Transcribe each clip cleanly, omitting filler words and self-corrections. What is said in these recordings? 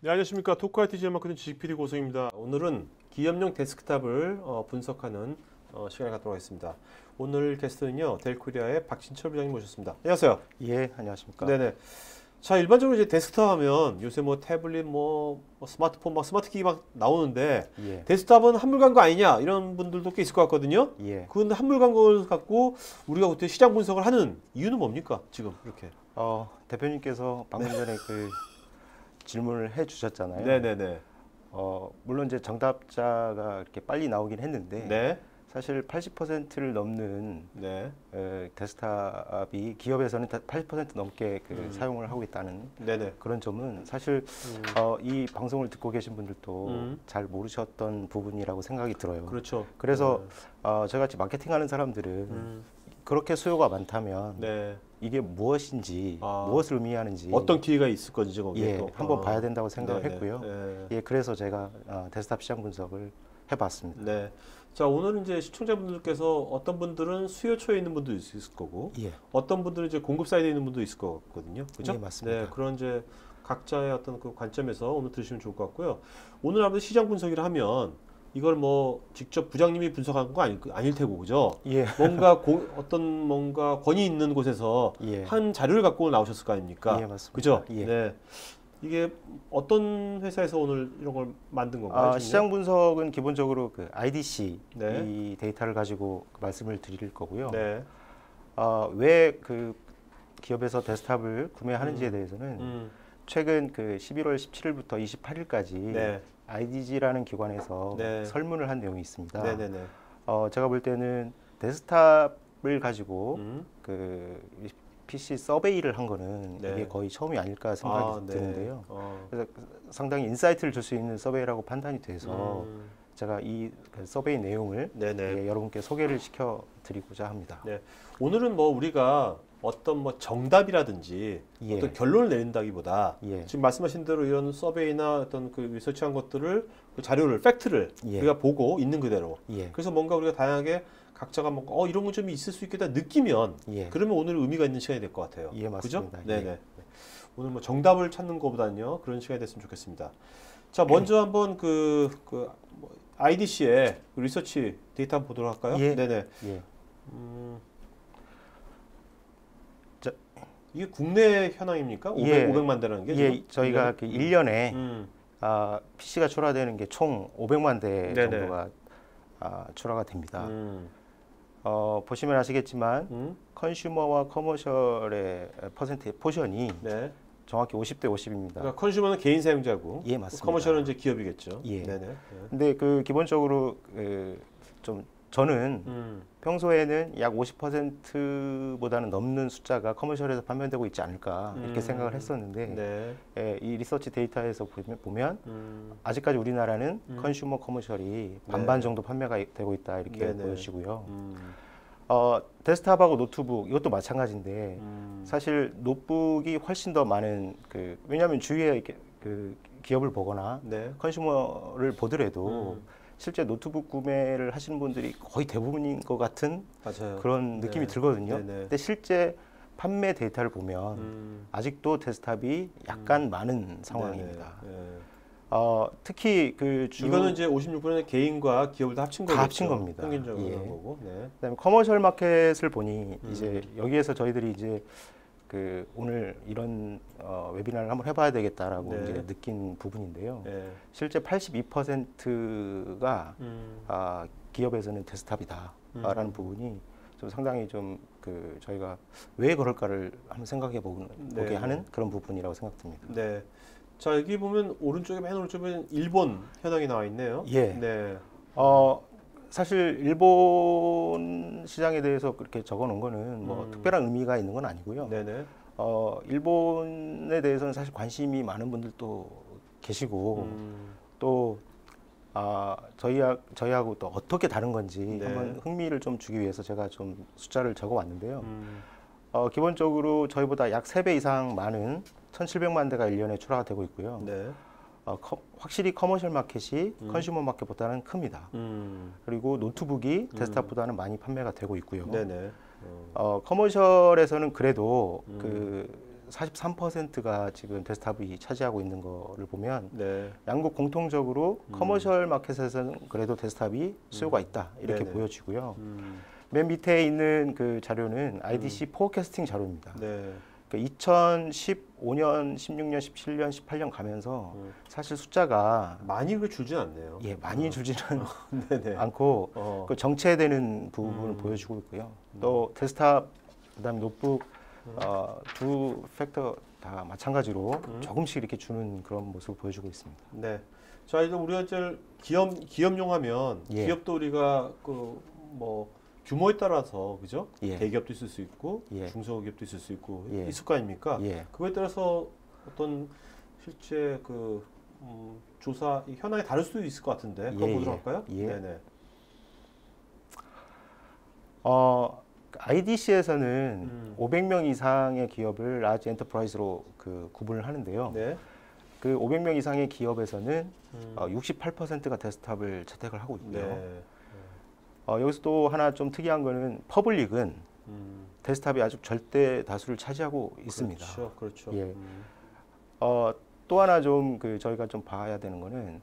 네, 안녕하십니까. 토크 IT 지원 마케팅 지식 PD 고성입니다. 오늘은 기업용 데스크탑을 분석하는 시간을 갖도록 하겠습니다. 오늘 게스트는요, 델코리아의 박진철 부장님 모셨습니다. 안녕하세요. 예, 안녕하십니까. 네네. 자, 일반적으로 이제 데스크탑 하면 요새 뭐 태블릿, 스마트폰, 스마트키 막 나오는데 예, 데스크탑은 한물 간 거 아니냐 이런 분들도 꽤 있을 것 같거든요. 예. 그런데 한물 간 걸 갖고 우리가 그때 시장 분석을 하는 이유는 뭡니까? 지금 이렇게. 대표님께서 방금 전에 그 질문을 해 주셨잖아요. 네네네. 물론 이제 정답자가 이렇게 빨리 나오긴 했는데 네. 사실 80%를 넘는 네. 데스크탑이 기업에서는 80% 넘게 사용을 하고 있다는 네네. 그런 점은 사실 이 방송을 듣고 계신 분들도 잘 모르셨던 부분이라고 생각이 들어요. 그렇죠. 그래서 저같이 마케팅하는 사람들은 그렇게 수요가 많다면 네. 이게 무엇인지 무엇을 의미하는지 어떤 기회가 있을 건지 거기에 예, 또 한번 봐야 된다고 생각을 네네. 했고요. 네. 예, 그래서 제가 데스크탑 시장 분석을 해봤습니다. 네. 자, 오늘은 이제 시청자분들께서 어떤 분들은 수요처에 있는 분도 있을 거고, 예, 어떤 분들은 이제 공급 사이드에 있는 분도 있을 것 같거든요. 그죠? 예, 맞습니다. 네, 그런 이제 각자의 어떤 그 관점에서 오늘 들으시면 좋을 것 같고요. 오늘 아무래도 시장 분석이라 하면 이걸 뭐 직접 부장님이 분석한 거 아닐 테고, 그죠? 예, 뭔가 권위 있는 곳에서 예, 한 자료를 갖고 나오셨을 거 아닙니까? 예, 맞습니다. 그죠? 예. 네. 이게 어떤 회사에서 오늘 이런 걸 만든 건가요? 지금요? 시장 분석은 기본적으로 그 IDC 네. 이 데이터를 가지고 말씀을 드릴 거고요. 네. 왜 그 기업에서 데스크탑을 구매하는지에 대해서는 최근 그 11월 17일부터 28일까지 네. IDG라는 기관에서 네. 설문을 한 내용이 있습니다. 네네네. 제가 볼 때는 데스크탑을 가지고 음. 그 PC 서베이를 한 거는 네. 이게 거의 처음이 아닐까 생각이 네. 드는데요. 그래서 상당히 인사이트를 줄 수 있는 서베이라고 판단이 돼서 제가 이 서베이 내용을 네네. 여러분께 소개를 시켜 드리고자 합니다. 네. 오늘은 뭐 우리가 어떤 뭐 정답이라든지 예. 어떤 결론을 내린다기보다 예. 지금 말씀하신 대로 이런 서베이나 어떤 그 리서치한 것들을 그 자료를 팩트를 예. 우리가 보고 있는 그대로 예. 그래서 뭔가 우리가 다양하게 각자가 뭔가 이런 건 좀 있을 수 있겠다 느끼면 예. 그러면 오늘 의미가 있는 시간이 될 것 같아요. 예, 맞습니다. 그죠? 네네. 예. 오늘 뭐 정답을 찾는 것보다는요 그런 시간이 됐으면 좋겠습니다. 자, 먼저 한번 IDC의 리서치 데이터 한번 보도록 할까요? 예. 네네. 예. 이게 국내 현황입니까? 예. 500만 대라는 게? 예, 지금? 저희가 그 1년에 음. PC가 출하되는 게 총 500만 대 네네. 정도가 출하가 됩니다. 음. 보시면 아시겠지만 컨슈머와 커머셜의 포션이 네. 정확히 50대 50입니다. 그러니까 컨슈머는 개인 사용자고, 예, 맞습니다. 커머셜은 이제 기업이겠죠. 예. 네네. 네. 근데 그 기본적으로 좀 저는 평소에는 약 50%보다는 넘는 숫자가 커머셜에서 판매되고 있지 않을까 이렇게 생각을 했었는데 네. 이 리서치 데이터에서 보면 아직까지 우리나라는 컨슈머 커머셜이 반반 정도 판매가 되고 있다 이렇게 네네. 보여지고요. 데스크탑하고 노트북 이것도 마찬가지인데 사실 노트북이 훨씬 더 많은 왜냐하면 주위에 이렇게 기업을 보거나 네. 컨슈머를 보더라도 실제 노트북 구매를 하시는 분들이 거의 대부분인 것 같은 맞아요. 그런 느낌이 네. 들거든요. 네네. 근데 실제 판매 데이터를 보면 아직도 데스크탑이 약간 많은 상황입니다. 네네. 네. 특히 이거는 이제 56%의 개인과 기업을 다 합친 거겠죠. 다 합친 겁니다. 평균적으로 예. 그런 거고. 네. 그다음에 커머셜 마켓을 보니 이제 여기에서 저희들이 이제 오늘 이런 웨비나를 한번 해봐야 되겠다라고 네. 이제 느낀 부분인데요. 네. 실제 82%가 기업에서는 데스크탑이다라는 부분이 좀 상당히 좀 저희가 왜 그럴까를 한번 생각해 보게 네. 하는 그런 부분이라고 생각됩니다. 네. 자, 여기 보면 맨 오른쪽에 일본 현황이 나와 있네요. 예. 네. 사실 일본 시장에 대해서 그렇게 적어 놓은 거는 뭐 특별한 의미가 있는 건 아니고요. 네네. 일본에 대해서는 사실 관심이 많은 분들도 계시고 또 저희하고 또 어떻게 다른 건지 네. 한번 흥미를 좀 주기 위해서 제가 좀 숫자를 적어 왔는데요. 기본적으로 저희보다 약 3배 이상 많은 1,700만 대가 1년에 출하가 되고 있고요. 네. 확실히 커머셜 마켓이 컨슈머 마켓보다는 큽니다. 그리고 노트북이 데스크탑보다는 많이 판매가 되고 있고요. 네네. 커머셜에서는 그래도 43%가 지금 데스크탑이 차지하고 있는 거를 보면 네. 양국 공통적으로 커머셜 마켓에서는 그래도 데스크탑이 수요가 있다 이렇게 네네. 보여지고요. 맨 밑에 있는 그 자료는 IDC 포캐스팅 자료입니다. 네. 그러니까 2015년, 16년, 17년, 18년 가면서 사실 숫자가 많이 그 줄진 않네요. 예, 많이 줄지는 네네. 않고 그 정체되는 부분을 보여주고 있고요. 또 데스크탑, 그다음에 노트북 두 팩터 다 마찬가지로 조금씩 이렇게 주는 그런 모습을 보여주고 있습니다. 네. 자, 이제 우리가 이제 기업용 하면 예. 기업도 우리가 그 뭐 규모에 따라서 그죠? 예. 대기업도 있을 수 있고 예. 중소기업도 있을 수 있고 예. 있을 거 아닙니까? 예. 그거에 따라서 어떤 실제 조사 현황이 다를 수도 있을 것 같은데 그거 예, 보도록 예. 할까요? 예. 네네. IDC에서는 500명 이상의 기업을 라지 엔터프라이즈로 그 구분을 하는데요. 네. 그 500명 이상의 기업에서는 68%가 데스크탑을 채택을 하고 있고요. 네. 여기서 또 하나 좀 특이한 거는 퍼블릭은 데스크탑이 아주 절대 다수를 차지하고 있습니다. 그렇죠. 그렇죠. 예. 또 하나 좀 저희가 좀 봐야 되는 거는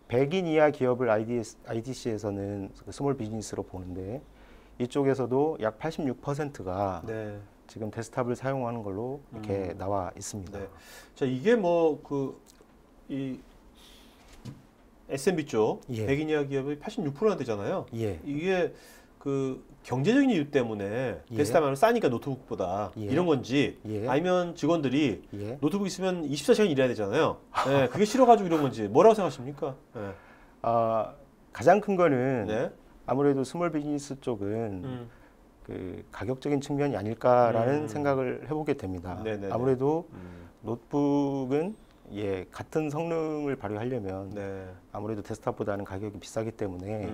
100인 이하 기업을 IDC에서는 스몰 비즈니스로 보는데 이쪽에서도 약 86%가 네. 지금 데스크탑을 사용하는 걸로 이렇게 나와 있습니다. 네. 자, 이게 뭐 이 SMB 쪽 예. 100인 이하 기업이 86%나 되잖아요. 예. 이게 그 경제적인 이유 때문에 예. 데스크탑이 싸니까 노트북보다 예. 이런 건지 예. 아니면 직원들이 예. 노트북 있으면 24시간 일해야 되잖아요. 네, 그게 싫어가지고 이런 건지 뭐라고 생각하십니까? 네. 가장 큰 거는 네. 아무래도 스몰 비즈니스 쪽은 그 가격적인 측면이 아닐까라는 생각을 해보게 됩니다. 네네네. 아무래도 노트북은 같은 성능을 발휘하려면 네. 아무래도 데스크탑보다는 가격이 비싸기 때문에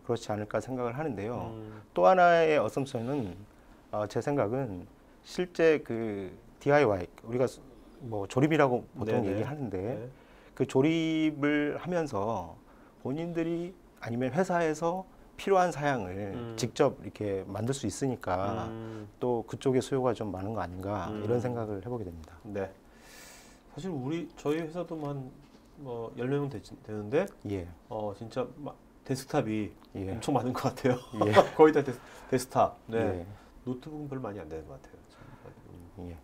그렇지 않을까 생각을 하는데요. 음. 또 하나의 어썸션은 제 생각은 실제 그 DIY 우리가 뭐 조립이라고 보통 네네. 얘기하는데 네. 그 조립을 하면서 본인들이 아니면 회사에서 필요한 사양을 직접 이렇게 만들 수 있으니까 또 그쪽에 수요가 좀 많은 거 아닌가 이런 생각을 해보게 됩니다. 네. 사실 저희 회사도 뭐 10명 되는데 예, 진짜 데스크탑이 예. 엄청 많은 것 같아요. 예. 거의 다 데스크탑. 네. 예. 노트북은 별로 많이 안 되는 것 같아요. 예.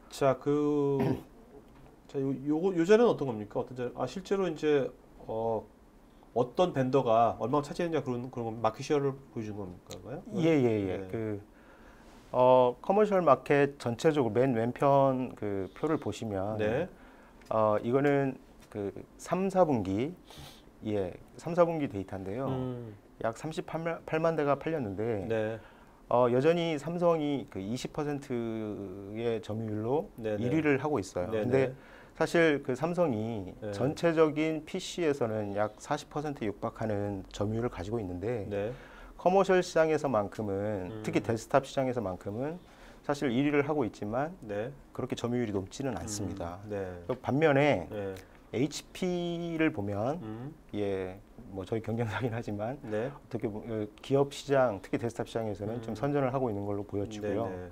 자, 자, 요 자료는 어떤 겁니까? 어떤 자료? 실제로 이제 어떤 벤더가 얼마나 차지했냐 그런 건 마켓시어를 보여준 건가요? 예. 네. 커머셜 마켓 전체적으로 맨 왼편 그 표를 보시면 네. 이거는 그 3, 4분기 3, 4분기 데이터인데요. 약 38만 대가 팔렸는데 네. 여전히 삼성이 그 20%의 점유율로 네네. 1위를 하고 있어요. 네네. 근데 사실 그 삼성이 네. 전체적인 PC에서는 약 40%에 육박하는 점유율을 가지고 있는데 네. 커머셜 시장에서만큼은 특히 데스크탑 시장에서만큼은 사실 1위를 하고 있지만 네. 그렇게 점유율이 높지는 않습니다. 네. 반면에 네. HP를 보면 뭐 저희 경쟁사긴 하지만 네. 어떻게 기업 시장, 특히 데스크탑 시장에서는 좀 선전을 하고 있는 걸로 보여지고요. 네네.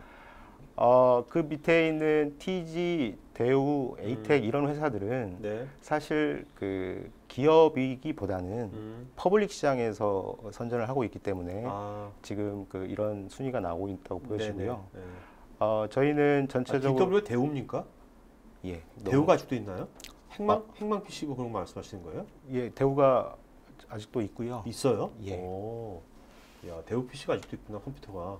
그 밑에 있는 TG, 대우, 에이텍 이런 회사들은 네. 사실 그 기업이기보다는 퍼블릭 시장에서 선전을 하고 있기 때문에 지금 이런 순위가 나오고 있다고 보여지고요. 네네. 저희는 전체적으로 DW 대우입니까? 예, 대우가 아직도 있나요? 행망 PC고 그런 거 말씀하시는 거예요? 예, 대우가 아직도 있고요. 있어요? 예. 오. 야, 대우 PC가 아직도 있구나, 컴퓨터가.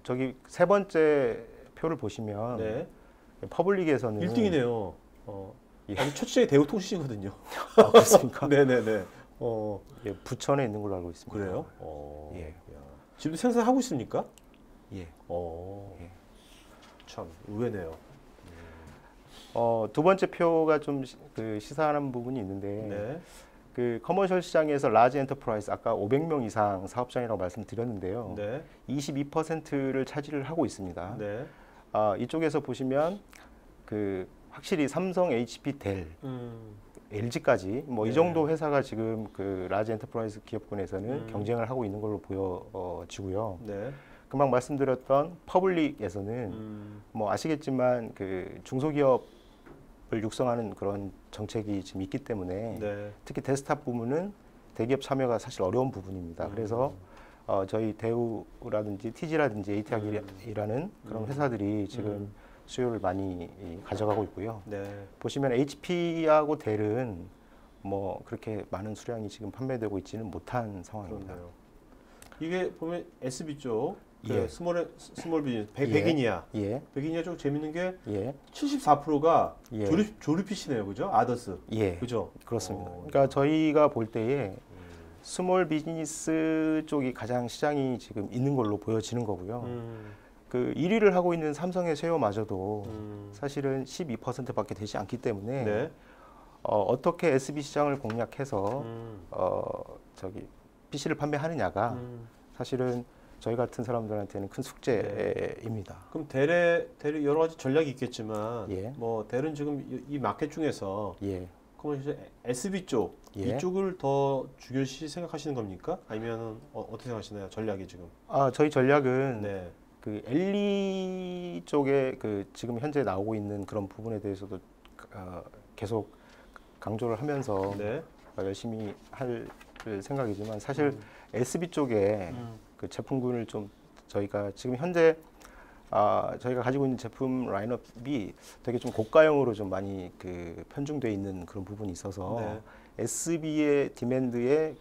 저기 세 번째 표를 보시면 네. 퍼블릭에서는 1등이네요. 예. 아니, 첫 시장이 대우 통신이거든요. 그렇습니까? 네네네. 예, 부천에 있는 걸로 알고 있습니다. 그래요? 예. 야. 지금도 생산하고 있습니까? 예. 예. 참 의외네요. 두 번째 표가 좀 시사하는 부분이 있는데 네. 그 커머셜 시장에서 라지 엔터프라이즈 아까 500명 이상 사업장이라고 말씀드렸는데요. 네. 22%를 차지를 하고 있습니다. 네. 이쪽에서 보시면 확실히 삼성, HP, 델, LG까지 뭐 이 네. 정도 회사가 지금 그 라지 엔터프라이즈 기업군에서는 경쟁을 하고 있는 걸로 보여지고요. 네. 금방 말씀드렸던 퍼블릭에서는 뭐 아시겠지만 그 중소기업을 육성하는 그런 정책이 지금 있기 때문에 네. 특히 데스크탑 부분은 대기업 참여가 사실 어려운 부분입니다. 그래서 저희 대우라든지 TG라든지 AT학이라는 그런 회사들이 지금 수요를 많이 가져가고 있고요. 네. 보시면 HP하고 델은 뭐 그렇게 많은 수량이 지금 판매되고 있지는 못한 상황입니다. 그렇네요. 이게 보면 SB 쪽, 그 예. 스몰 비즈니스, 예. 백이니아. 예, 백이니아 쪽 재밌는 게 예, 74%가 예. 조립 PC네요, 그죠? 아더스. 예, 그죠? 그렇습니다. 어, 그러니까 저희가 볼 때에 스몰 비즈니스 쪽이 가장 시장이 지금 있는 걸로 보여지는 거고요. 그 1위를 하고 있는 삼성의 쉐어마저도 사실은 12%밖에 되지 않기 때문에 네. 어떻게 SB 시장을 공략해서 저기 PC를 판매하느냐가 사실은 저희 같은 사람들한테는 큰 숙제입니다. 그럼 델의 여러 가지 전략이 있겠지만, 예. 뭐 델은 지금 이 마켓 중에서 예, 그러면 이제 SB 쪽 예. 이쪽을 더 중요시 생각하시는 겁니까? 아니면 어떻게 생각하시나요? 전략이 지금? 저희 전략은 네. 그 엘리 쪽에 그 지금 현재 나오고 있는 그런 부분에 대해서도 계속 강조를 하면서 네. 열심히 할 생각이지만 사실 SB 쪽에 그 제품군을 좀 저희가 지금 현재 저희가 가지고 있는 제품 라인업이 되게 좀 고가형으로 좀 많이 그 편중돼 있는 그런 부분이 있어서 네. SB의 디맨드에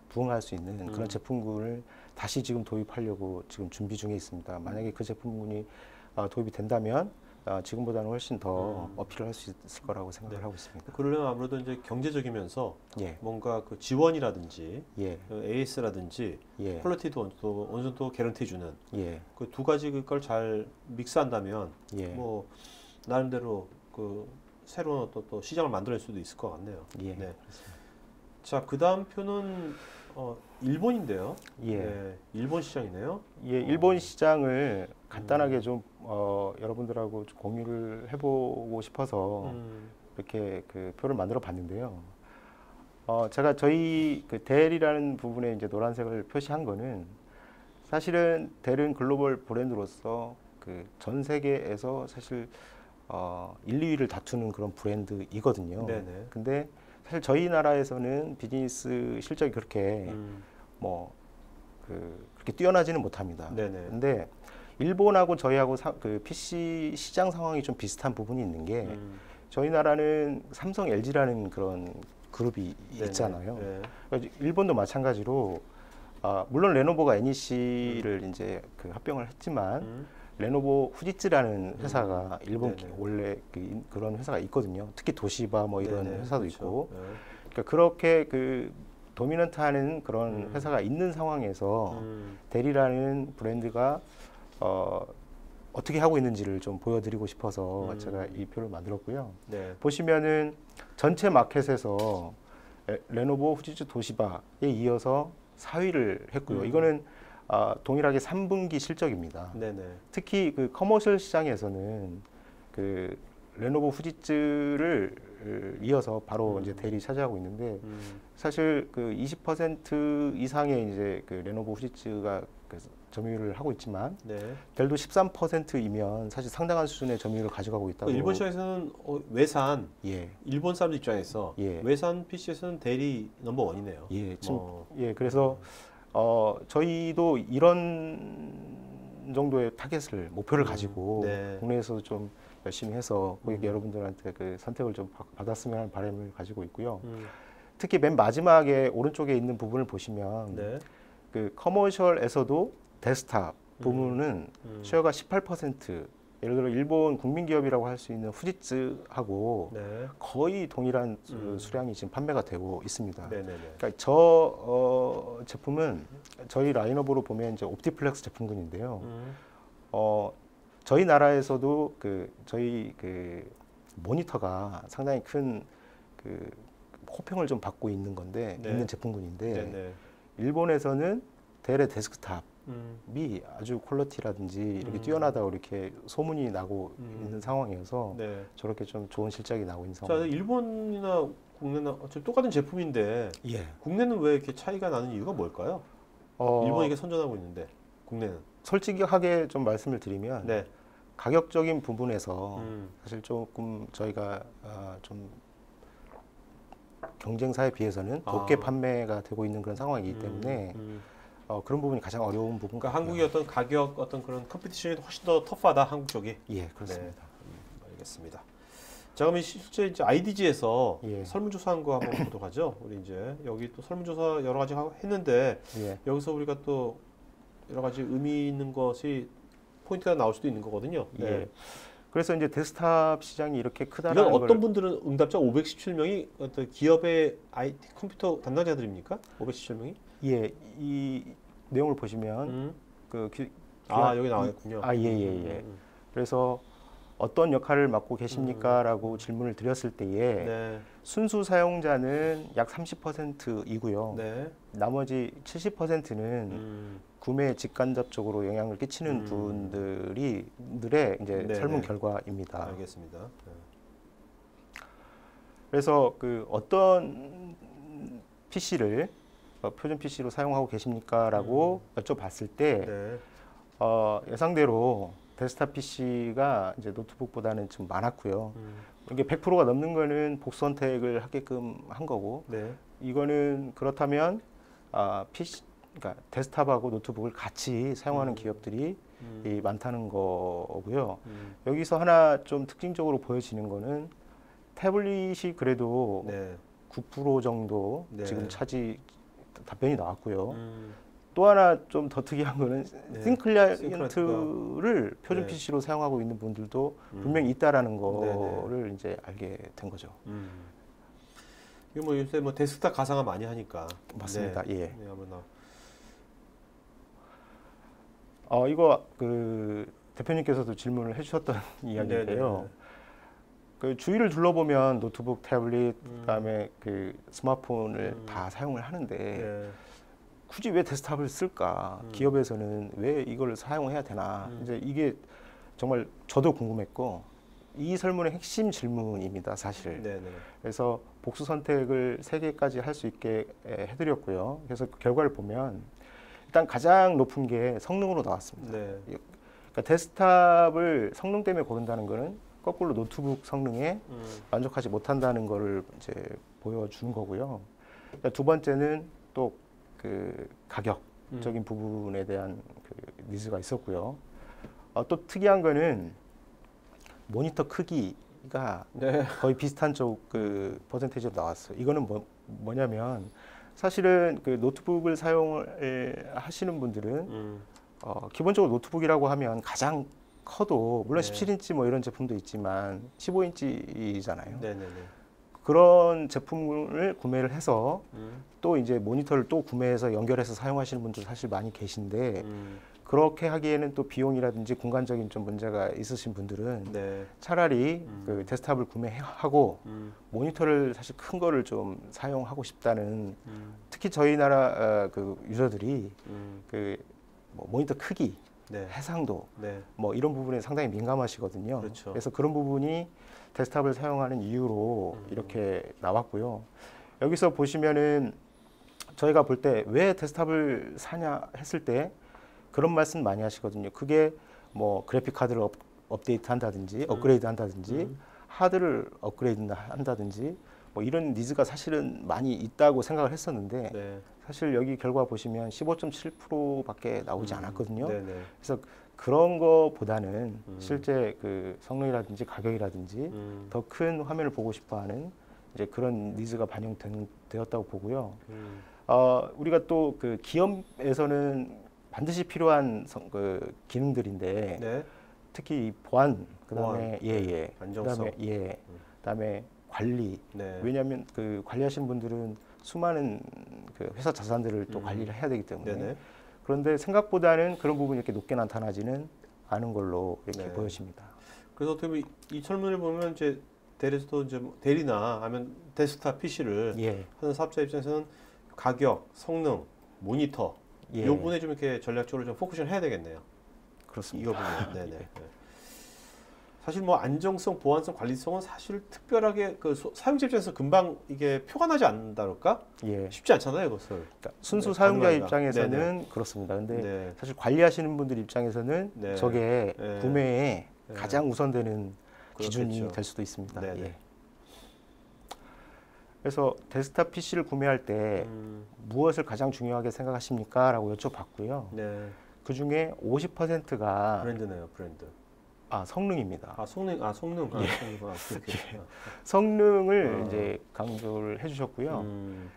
부응할 수 있는 그런 제품군을 다시 지금 도입하려고 지금 준비 중에 있습니다. 만약에 그 제품군이 도입이 된다면 지금보다는 훨씬 더 어필을 할 수 있을 거라고 생각을 하고 있습니다. 그러려면 아무래도 이제 경제적이면서 예, 뭔가 그 지원이라든지 예, AS라든지 예, 퀄리티도 어느 정도 개런티주는 예, 그 두 가지 그걸 잘 믹스한다면 예, 뭐 나름대로 그 새로운 어떤 또 시장을 만들어낼 수도 있을 것 같네요. 예, 네. 자, 그다음 표는 일본인데요. 예. 네, 일본 시장이네요. 예, 일본 시장을 간단하게 좀 여러분들하고 좀 공유를 해보고 싶어서 이렇게 그 표를 만들어 봤는데요. 제가 저희 그 델이라는 부분에 이제 노란색을 표시한 거는 사실은 델은 글로벌 브랜드로서 그 전 세계에서 사실 1, 2위를 다투는 그런 브랜드이거든요. 네네. 근데 사실 저희 나라에서는 비즈니스 실적이 그렇게 그렇게 뛰어나지는 못합니다. 네네. 근데 일본하고 저희하고 그 PC 시장 상황이 좀 비슷한 부분이 있는 게 저희 나라는 삼성, LG라는 그런 그룹이 네네. 있잖아요. 네. 그러니까 일본도 마찬가지로 물론 레노버가 NEC를 이제 그 합병을 했지만 레노버 후지츠라는 회사가 일본 네네. 원래 그런 회사가 있거든요. 특히 도시바 뭐 이런 네네. 회사도 그렇죠. 있고. 네. 그러니까 그렇게 그 도미넌트하는 그런 회사가 있는 상황에서 델이라는 브랜드가 어떻게 하고 있는지를 좀 보여드리고 싶어서 제가 이 표를 만들었고요. 네. 보시면은 전체 마켓에서 레노버, 후지츠, 도시바에 이어서 4위를 했고요. 이거는 동일하게 3분기 실적입니다. 네네. 특히 그 커머셜 시장에서는 그 레노버, 후지츠를 이어서 바로 이제 델이 차지하고 있는데 사실 그 20% 이상의 이제 그 레노버, 후지츠가 그 점유율을 하고 있지만 네. 델도 13%이면 사실 상당한 수준의 점유율을 가져가고 있다고. 일본 시장에서는 외산 예, 일본 사람들 입장에서 예. 외산 PC에서는 대리 넘버 원이네요. 예, 지금 예, 그래서 저희도 이런 정도의 타겟을 목표를 가지고 네. 국내에서도 좀 열심히 해서 고객 여러분들한테 그 선택을 좀 받았으면 하는 바람을 가지고 있고요. 특히 맨 마지막에 오른쪽에 있는 부분을 보시면 네. 그 커머셜에서도 데스크탑 부분은 쉐어가 18%, 예를 들어 일본 국민 기업이라고 할 수 있는 후지츠하고 네. 거의 동일한 수량이 지금 판매가 되고 있습니다. 네네네. 그러니까 저 제품은 저희 라인업으로 보면 이제 옵티플렉스 제품군인데요. 저희 나라에서도 저희 모니터가 상당히 큰 호평을 좀 받고 있는 건데 네. 있는 제품군인데 네네. 일본에서는 델의 데스크탑이 아주 퀄리티라든지 이렇게 뛰어나다고 이렇게 소문이 나고 있는 상황이어서 네. 저렇게 좀 좋은 실적이 나오고 있는 자, 상황. 일본이나 국내나 어차피 똑같은 제품인데 예. 국내는 왜 이렇게 차이가 나는 이유가 뭘까요? 일본이 이게 선전하고 있는데. 국내는. 솔직하게 좀 말씀을 드리면 네. 가격적인 부분에서 음. 사실 조금 저희가 좀 경쟁사에 비해서는 높게 판매가 되고 있는 그런 상황이기 때문에 그런 부분이 가장 어려운 부분 그러니까 같아요. 한국의 어떤 가격 어떤 그런 컴피티션이 훨씬 더 터프하다 한국 쪽이. 예, 그렇습니다. 네. 알겠습니다. 자, 그러면 실제 이제 IDG에서 예. 설문조사한 거 한번 보도록 하죠. 우리 이제 여기 또 설문조사 여러 가지 했는데 예. 여기서 우리가 또 여러 가지 의미 있는 것이 포인트가 나올 수도 있는 거거든요. 네. 예. 그래서 이제 데스크탑 시장이 이렇게 크다는 이건 걸 어떤 분들은 응답자 517명이 어떤 기업의 IT 컴퓨터 담당자들입니까? 517명이? 예, 이 내용을 보시면 그 여기 나와있군요. 예. 그래서 어떤 역할을 맡고 계십니까라고 질문을 드렸을 때에 네. 순수 사용자는 약 30%이고요. 네. 나머지 70%는 구매 직간접적으로 영향을 끼치는 분들의 이제 네네. 설문 결과입니다. 알겠습니다. 네. 그래서 그 어떤 PC를 표준 PC로 사용하고 계십니까라고 여쭤봤을 때 네. 예상대로 데스크탑 PC가 이제 노트북보다는 좀 많았고요. 이게 100%가 넘는 거는 복수 선택을 하게끔 한 거고, 네. 이거는 그렇다면 PC, 그러니까 데스크탑하고 노트북을 같이 사용하는 기업들이 많다는 거고요. 여기서 하나 좀 특징적으로 보여지는 거는 태블릿이 그래도 네. 9% 정도 네. 지금 답변이 나왔고요. 또 하나 좀 더 특이한 거는 네. 싱클라이언트를 표준 네. PC로 사용하고 있는 분들도 분명히 있다라는 네네. 거를 이제 알게 된 거죠. 이거 뭐 요새 뭐 데스크탑 가상화 많이 하니까. 맞습니다. 네. 예. 네, 아무나. 이거 그 대표님께서도 질문을 해주셨던 이야기인데요. 네네. 그 주위를 둘러보면 노트북, 태블릿, 그다음에 그 스마트폰을 다 사용을 하는데 네. 굳이 왜 데스크탑을 쓸까? 기업에서는 왜 이걸 사용해야 되나? 이제 이게 정말 저도 궁금했고 이 설문의 핵심 질문입니다, 사실. 네네. 그래서 복수 선택을 3개까지 할 수 있게 해드렸고요. 그래서 그 결과를 보면 일단 가장 높은 게 성능으로 나왔습니다. 네. 그러니까 데스크탑을 성능 때문에 고른다는 거는 거꾸로 노트북 성능에 만족하지 못한다는 거를 이제 보여주는 거고요. 그러니까 두 번째는 또 그 가격적인 부분에 대한 그 니즈가 있었고요. 또 특이한 거는 모니터 크기가 네. 거의 비슷한 쪽 그 퍼센테이지로 나왔어요. 이거는 뭐냐면 사실은 그 노트북을 사용을 하시는 분들은 기본적으로 노트북이라고 하면 가장 커도 물론 네. 17인치 뭐 이런 제품도 있지만 15인치잖아요. 네네네. 그런 제품을 구매를 해서 또 이제 모니터를 또 구매해서 연결해서 사용하시는 분들 사실 많이 계신데 그렇게 하기에는 또 비용이라든지 공간적인 좀 문제가 있으신 분들은 네. 차라리 그 데스크탑을 구매하고 모니터를 사실 큰 거를 좀 사용하고 싶다는 특히 저희 나라 그 유저들이 그 뭐 모니터 크기, 네. 해상도 네. 뭐 이런 부분에 상당히 민감하시거든요. 그렇죠. 그래서 그런 부분이 데스크탑을 사용하는 이유로 이렇게 나왔고요. 여기서 보시면은 저희가 볼 때 왜 데스크탑을 사냐 했을 때 그런 말씀 많이 하시거든요. 그게 뭐 그래픽 카드를 업데이트 한다든지 업그레이드 한다든지 하드를 업그레이드 한다든지 뭐 이런 니즈가 사실은 많이 있다고 생각을 했었는데 네. 사실 여기 결과 보시면 15.7%밖에 나오지 않았거든요. 네네. 그래서 그런 거보다는 실제 그 성능이라든지 가격이라든지 더 큰 화면을 보고 싶어하는 이제 그런 니즈가 반영되었다고 보고요. 우리가 또 그 기업에서는 반드시 필요한 그 기능들인데 네. 특히 이 보안, 그다음에 예예, 안정성. 그다음에 그다음에 관리. 네. 왜냐하면 그 관리하시는 분들은 수많은 그 회사 자산들을 또 관리를 해야 되기 때문에. 네네. 그런데 생각보다는 그런 부분이 이렇게 높게 나타나지는 않은 걸로 이렇게 네. 보여집니다. 그래서 어떻게 보면 이 설문을 보면 이제 대리에서도 이제 뭐 대리나 아니면 데스크탑 PC를 예, 하는 사업자 입장에서는 가격, 성능, 모니터 예, 이 부분에 좀 이렇게 전략적으로 좀 포커싱을 해야 되겠네요. 그렇습니다. 이 부분에. 네네. 네. 사실 뭐 안정성, 보안성, 관리성은 사실 특별하게 그 사용자 입장에서 금방 이게 표가 나지 않는다 그럴까? 예. 쉽지 않잖아요, 그것을. 그러니까 순수 네, 사용자 가능하기가. 입장에서는 네네. 그렇습니다. 근데 네. 사실 관리하시는 분들 입장에서는 네. 저게 네. 구매에 네. 가장 우선되는 기준이 그렇겠죠. 될 수도 있습니다. 네네. 예. 그래서 데스크탑 PC를 구매할 때 무엇을 가장 중요하게 생각하십니까? 라고 여쭤봤고요. 네. 그 중에 50%가 브랜드네요, 브랜드. 성능입니다. 성능. 예. 성능. 그렇게. 성능을 이제 강조를 해주셨고요. 음.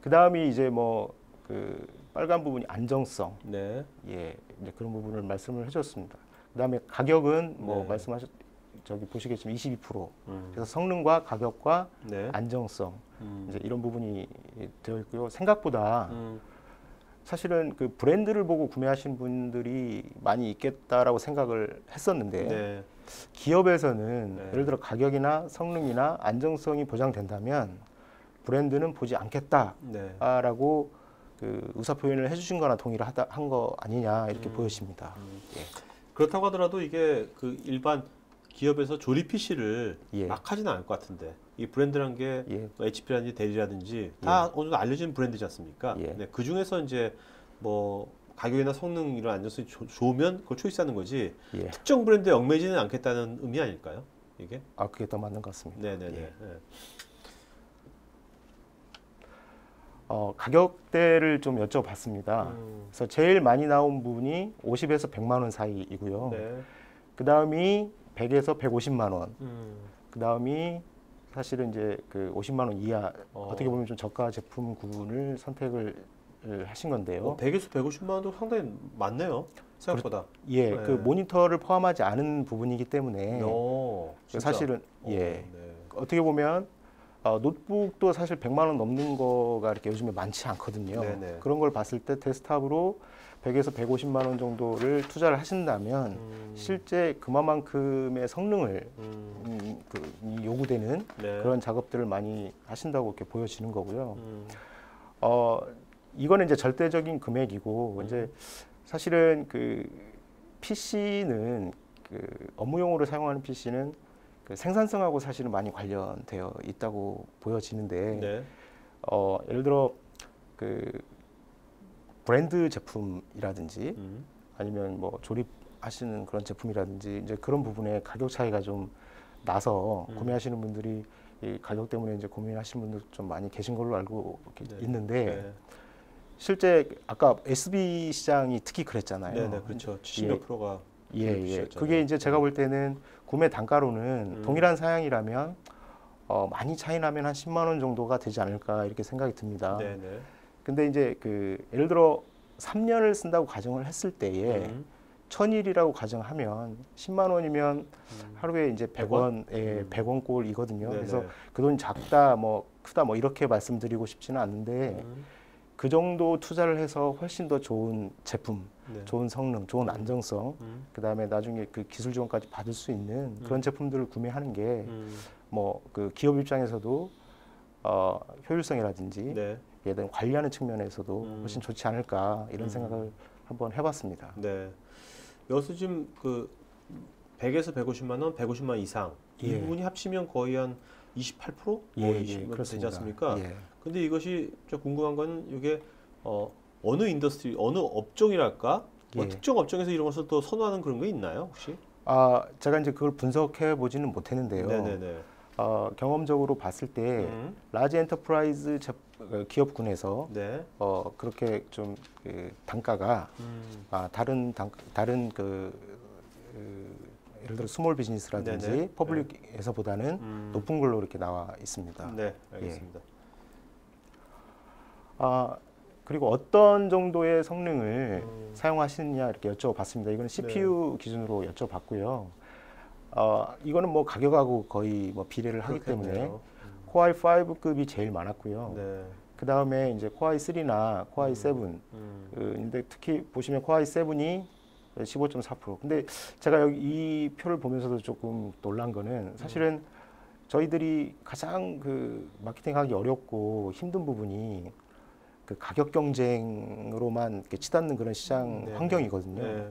그 다음이 이제 뭐 그 빨간 부분이 안정성, 네. 예, 이제 그런 부분을 말씀을 해줬습니다. 그 다음에 가격은 뭐 네. 저기 보시겠지만 22%. 음. 그래서 성능과 가격과 네. 안정성 음. 이제 이런 부분이 되어 있고요. 생각보다 음. 사실은 그 브랜드를 보고 구매하시는 분들이 많이 있겠다라고 생각을 했었는데 네. 기업에서는 네. 예를 들어 가격이나 성능이나 안정성이 보장된다면 브랜드는 보지 않겠다라고 네. 그 의사 표현을 해주신 거나 동의를 한 거 아니냐 이렇게 보여집니다. 예. 그렇다고 하더라도 이게 그 일반 기업에서 조립 PC를 예. 막 하지는 않을 것 같은데 이 브랜드란 게 예. 뭐 HP라든지 델이라든지 다 어느 정도 알려진 브랜드지 않습니까? 예. 네, 그 중에서 이제 뭐 가격이나 성능 이런 안정성이 좋으면 그걸 초이스하는 거지 예. 특정 브랜드에 얽매이지는 않겠다는 의미 아닐까요? 이게? 그게 더 맞는 것 같습니다. 네네네. 예. 네. 가격대를 좀 여쭤봤습니다. 그래서 제일 많이 나온 부분이 50에서 100만 원 사이이고요. 네. 그 다음이 100에서 150만 원. 음. 그 다음이 사실은 이제 그 50만 원 이하 어떻게 보면 좀 저가 제품 구분을 선택을 하신 건데요. 100에서 150만 원도 상당히 많네요. 생각보다. 예, 네. 그 모니터를 포함하지 않은 부분이기 때문에 진짜? 사실은 예, 네. 어떻게 보면 노트북도 사실 100만 원 넘는 거가 이렇게 요즘에 많지 않거든요. 네네. 그런 걸 봤을 때 데스크탑으로 100에서 150만 원 정도를 투자를 하신다면 실제 그만큼의 성능을 요구되는 네. 그런 작업들을 많이 하신다고 이렇게 보여지는 거고요. 음. 이거는 이제 절대적인 금액이고 이제 사실은 그 PC는 그 업무용으로 사용하는 PC는 그 생산성하고 사실은 많이 관련되어 있다고 보여지는데 네. 예를 들어 그 브랜드 제품이라든지 아니면 뭐 조립하시는 그런 제품이라든지 이제 그런 부분에 가격 차이가 좀 나서 구매하시는 분들이 이 가격 때문에 이제 고민하시는 분들 좀 많이 계신 걸로 알고 있는데 네. 실제 아까 SB 시장이 특히 그랬잖아요. 네네, 그렇죠. 70몇 프로가. 예. 그게 이제 제가 볼 때는 구매 단가로는 동일한 사양이라면 많이 차이 나면 한 10만 원 정도가 되지 않을까 이렇게 생각이 듭니다. 네네. 근데 이제 그 예를 들어 3년을 쓴다고 가정을 했을 때에 1000일이라고 가정하면 10만 원이면 하루에 이제 100원에 100원 꼴이거든요. 네네. 그래서 그 돈이 작다 뭐 크다 뭐 이렇게 말씀드리고 싶지는 않은데 그 정도 투자를 해서 훨씬 더 좋은 제품, 네. 좋은 성능, 좋은 안정성, 그 다음에 나중에 그 기술 지원까지 받을 수 있는 그런 제품들을 구매하는 게 뭐 그 기업 입장에서도 효율성이라든지 네. 예를 관리하는 측면에서도 훨씬 좋지 않을까 이런 생각을 한번 해봤습니다. 네. 여기서 지금 그 100에서 150만 원, 150만 원 이상 이 예. 부분이 합치면 거의 한 28%? 뭐 예, 20% 되지 그렇습니다. 않습니까? 예. 근데 이것이 좀 궁금한 건 이게 어느 인더스트리, 어느 업종이랄까? 뭐 예. 특정 업종에서 이런 것을 또 선호하는 그런 게 있나요, 혹시? 제가 이제 그걸 분석해 보지는 못했는데요. 네네네. 경험적으로 봤을 때 라지 엔터프라이즈 기업군에서 네. 그렇게 좀 그 단가가 다른 예를 들어 스몰 비즈니스라든지 네네. 퍼블릭에서보다는 높은 걸로 이렇게 나와 있습니다. 네, 알겠습니다. 그리고 어떤 정도의 성능을 사용하시느냐 이렇게 여쭤봤습니다. 이거는 CPU 기준으로 여쭤봤고요. 이거는 뭐 가격하고 거의 뭐 비례를 하기 때문에 그렇겠네요. 코어 i5급이 제일 많았고요. 네. 그 다음에 이제 코어 i3나 코어 i7. 근데 특히 보시면 코어 i7이 15.4%. 근데 제가 여기 이 표를 보면서도 조금 놀란 거는 사실은 저희들이 가장 그 마케팅하기 어렵고 힘든 부분이 그 가격 경쟁으로만 이렇게 치닫는 그런 시장 네. 환경이거든요. 네.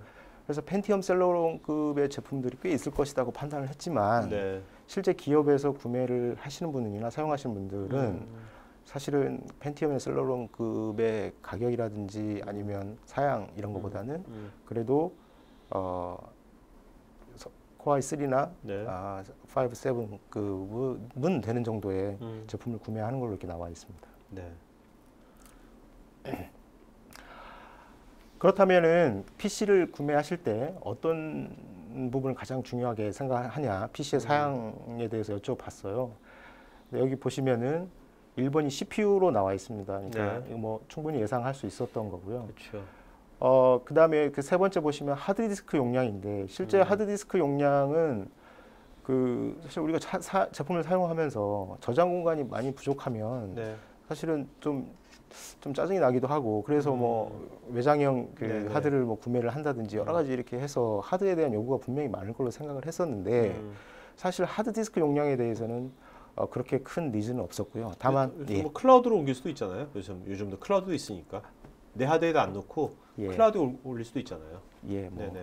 그래서 펜티엄 셀러론급의 제품들이 꽤 있을 것이라고 판단을 했지만 네. 실제 기업에서 구매를 하시는 분이나 사용하시는 분들은 사실은 펜티엄의 셀러론급의 가격이라든지 아니면 사양 이런 것보다는 그래도 코어 i3나 네. 5, 7급은 되는 정도의 제품을 구매하는 걸로 이렇게 나와 있습니다. 네. 그렇다면은 PC를 구매하실 때 어떤 부분을 가장 중요하게 생각하냐, PC의 사양에 대해서 여쭤봤어요. 여기 보시면은 1번이 CPU로 나와 있습니다. 그러니까 네. 이거 뭐 충분히 예상할 수 있었던 거고요. 그렇죠. 그다음에 그 세 번째 보시면 하드디스크 용량인데 실제 하드디스크 용량은 그 사실 우리가 제품을 사용하면서 저장 공간이 많이 부족하면 네. 사실은 좀 짜증이 나기도 하고 그래서 뭐 외장형 그 네네. 하드를 뭐 구매를 한다든지 여러 가지 이렇게 해서 하드에 대한 요구가 분명히 많을 걸로 생각을 했었는데 사실 하드디스크 용량에 대해서는 그렇게 큰 니즈는 없었고요. 다만 요즘 뭐 클라우드로 옮길 수도 있잖아요. 요즘도 클라우드도 있으니까 내 하드에다 안 놓고 클라우드에 올릴 수도 있잖아요.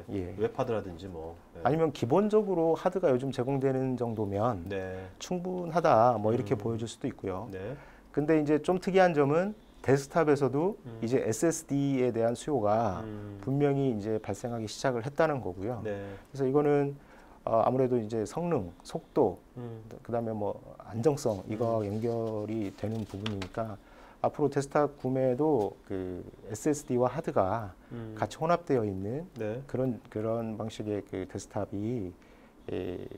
웹하드라든지 뭐. 네. 아니면 기본적으로 하드가 요즘 제공되는 정도면 네. 충분하다 뭐 이렇게 보여줄 수도 있고요. 네. 근데 이제 좀 특이한 점은 데스크탑에서도 이제 SSD에 대한 수요가 분명히 이제 발생하기 시작을 했다는 거고요. 네. 그래서 이거는 아무래도 이제 성능, 속도, 그다음에 뭐 안정성 이거 연결이 되는 부분이니까 앞으로 데스크탑 구매도 그 SSD와 하드가 같이 혼합되어 있는 네. 그런 방식의 그 데스크탑이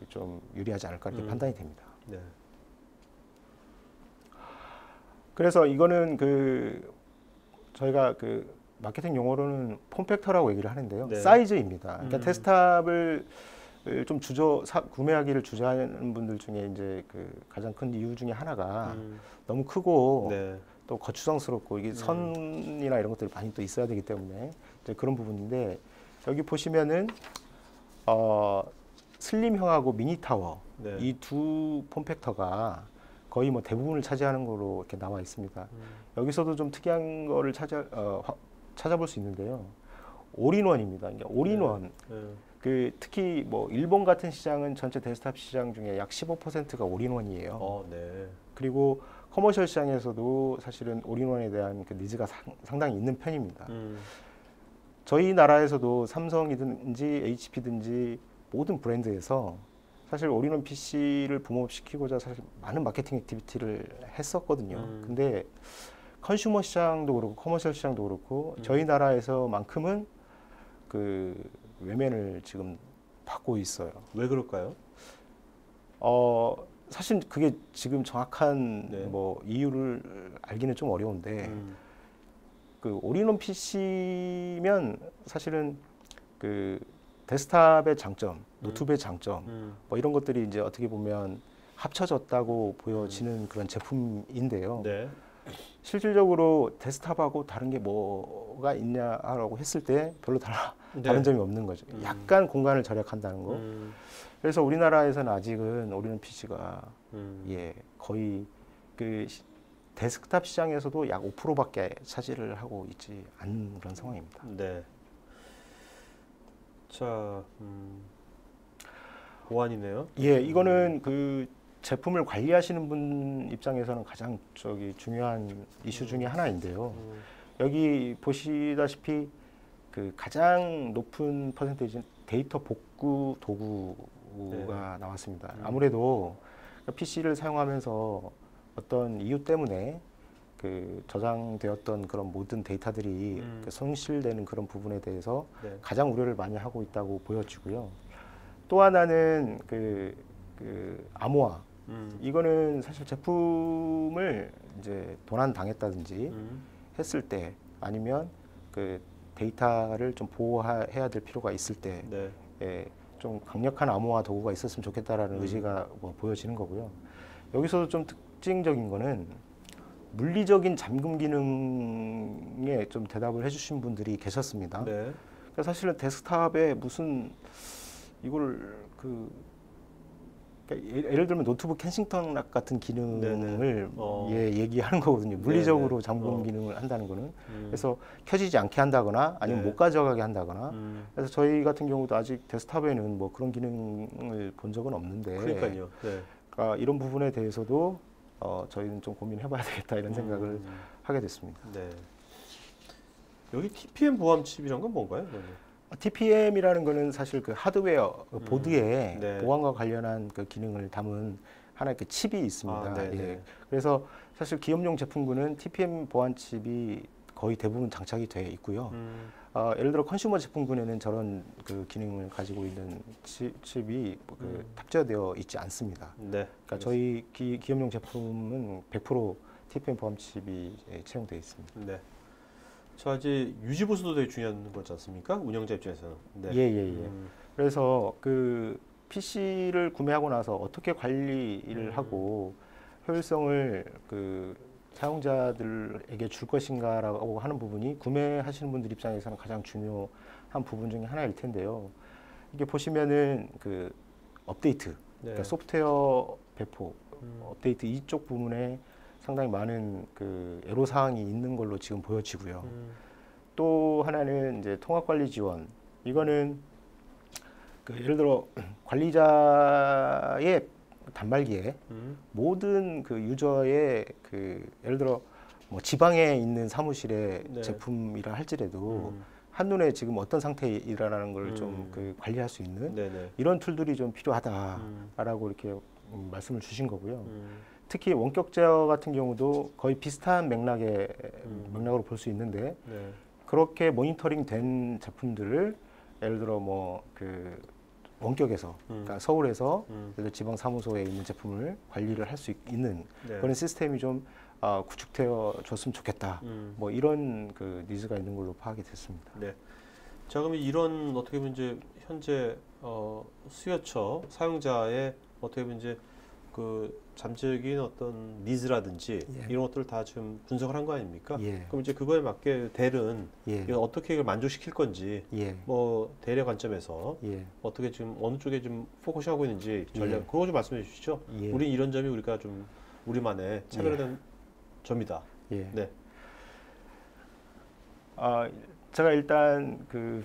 좀 유리하지 않을까 이렇게 판단이 됩니다. 네. 그래서 이거는 그 저희가 그 마케팅 용어로는 폼팩터라고 얘기를 하는데요. 네. 사이즈입니다. 그러니까 데스크탑을 좀 구매하기를 주저하는 분들 중에 이제 그 가장 큰 이유 중에 하나가 너무 크고 네. 또 거추장스럽고 이게 선이나 이런 것들이 많이 또 있어야 되기 때문에 이제 그런 부분인데 여기 보시면은 슬림형하고 미니타워 네. 이 두 폼팩터가 거의 뭐 대부분을 차지하는 거로 이렇게 나와 있습니다. 여기서도 좀 특이한 거를 찾아볼 수 있는데요. 올인원입니다. 그러니까 올인원. 네. 그 특히 뭐 일본 같은 시장은 전체 데스크탑 시장 중에 약 15%가 올인원이에요. 네. 그리고 커머셜 시장에서도 사실은 올인원에 대한 그 니즈가 상당히 있는 편입니다. 저희 나라에서도 삼성이든지 HP든지 모든 브랜드에서 사실 올인원 PC를 붐업시키고자 사실 많은 마케팅 액티비티를 했었거든요. 근데 컨슈머 시장도 그렇고 커머셜 시장도 그렇고 저희 나라에서만큼은 그 외면을 지금 받고 있어요. 왜 그럴까요? 사실 그게 지금 정확한 네. 뭐 이유를 알기는 좀 어려운데 그 올인원 PC면 사실은 그 데스크탑의 장점, 노트북의 장점 뭐 이런 것들이 이제 어떻게 보면 합쳐졌다고 보여지는 그런 제품인데요. 네. 실질적으로 데스크탑하고 다른 게 뭐가 있냐라고 했을 때 별로 다른 점이 없는 거죠. 약간 공간을 절약한다는 거. 그래서 우리나라에서는 아직은 올인원 PC가 거의 그 데스크탑 시장에서도 약 5%밖에 차지를 하고 있지 않은 그런 상황입니다. 네. 자, 보안이네요. 이거는 그 제품을 관리하시는 분 입장에서는 가장 중요한 이슈 중에 하나인데요. 여기 보시다시피 그 가장 높은 퍼센테이지는 데이터 복구 도구가 나왔습니다. 아무래도 PC를 사용하면서 어떤 이유 때문에 그 저장되었던 그런 모든 데이터들이 그 손실되는 그런 부분에 대해서 가장 우려를 많이 하고 있다고 보여지고요. 또 하나는 그 암호화. 이거는 사실 제품을 이제 도난 당했다든지 했을 때 아니면 그 데이터를 좀 보호해야 될 필요가 있을 때 좀 강력한 암호화 도구가 있었으면 좋겠다라는 의지가 뭐 보여지는 거고요. 여기서도 좀 특징적인 거는 물리적인 잠금 기능에 좀 대답을 해주신 분들이 계셨습니다. 네. 그러니까 사실은 데스크탑에 무슨 이걸 그 그러니까 예를 들면 노트북 켄싱턴 락 같은 기능을 네네. 얘기하는 거거든요. 물리적으로 네네. 잠금 기능을 한다는 거는. 그래서 켜지지 않게 한다거나 아니면 네. 못 가져가게 한다거나. 음. 그래서 저희 같은 경우도 아직 데스크탑에는 뭐 그런 기능을 본 적은 없는데, 그러니까요. 네. 그러니까 이런 부분에 대해서도 저희는 좀 고민해봐야 되겠다 이런 생각을 하게 됐습니다. 네. 여기 TPM 보안 칩이란 건 뭔가요? TPM이라는 거는 사실 그 하드웨어 그 보드에 네. 보안과 관련한 그 기능을 담은 하나의 그 칩이 있습니다. 아, 네네. 예. 그래서 사실 기업용 제품군은 TPM 보안 칩이 거의 대부분 장착이 되어 있고요. 예를 들어 컨슈머 제품군에는 저런 그 기능을 가지고 있는 칩이 그 탑재되어 있지 않습니다. 네. 그러니까 저희 기업용 제품은 100% TPM 보안 칩이 채용되어 있습니다. 네. 자, 이제 유지 보수도 되게 중요한 거지 않습니까? 운영자 입장에서는. 네. 예. 그래서 그 PC를 구매하고 나서 어떻게 관리를 하고 효율성을 그 사용자들에게 줄 것인가라고 하는 부분이 구매하시는 분들 입장에서는 가장 중요한 부분 중에 하나일 텐데요. 이게 보시면은 그 업데이트, 네. 그러니까 소프트웨어 배포, 업데이트 이쪽 부분에 상당히 많은 그 애로 사항이 있는 걸로 지금 보여지고요. 또 하나는 이제 통합 관리 지원. 이거는 그 예를 들어 관리자의 단말기에 모든 그 유저의 그 예를 들어 뭐 지방에 있는 사무실의 네. 제품이라 할지라도 한눈에 지금 어떤 상태이라는 걸 좀 그 관리할 수 있는 네네. 이런 툴들이 좀 필요하다라고 이렇게 말씀을 주신 거고요. 특히 원격 제어 같은 경우도 거의 비슷한 맥락으로 볼 수 있는데 네. 그렇게 모니터링 된 제품들을 예를 들어 뭐 그 원격에서 그러니까 서울에서 예를 들어 지방 사무소에 있는 제품을 관리를 할 수 있는 네. 그런 시스템이 좀 구축되어 줬으면 좋겠다. 뭐 이런 그 니즈가 있는 걸로 파악이 됐습니다. 네. 자, 그럼 이런 어떻게 보면 이제 현재 수요처 사용자의 어떻게 보면 이제 그 잠재적인 어떤 니즈라든지 예. 이런 것들을 다 지금 분석을 한 거 아닙니까? 예. 그럼 이제 그거에 맞게 델은 예. 이걸 어떻게 이걸 만족시킬 건지 예. 뭐 대의 관점에서 예. 어떻게 지금 어느 쪽에 좀 포커싱하고 있는지 전략 예. 그거 좀 말씀해 주시죠. 예. 우리 이런 점이 우리가 좀 우리만의 차별화된 점이다. 예. 네. 제가 일단 그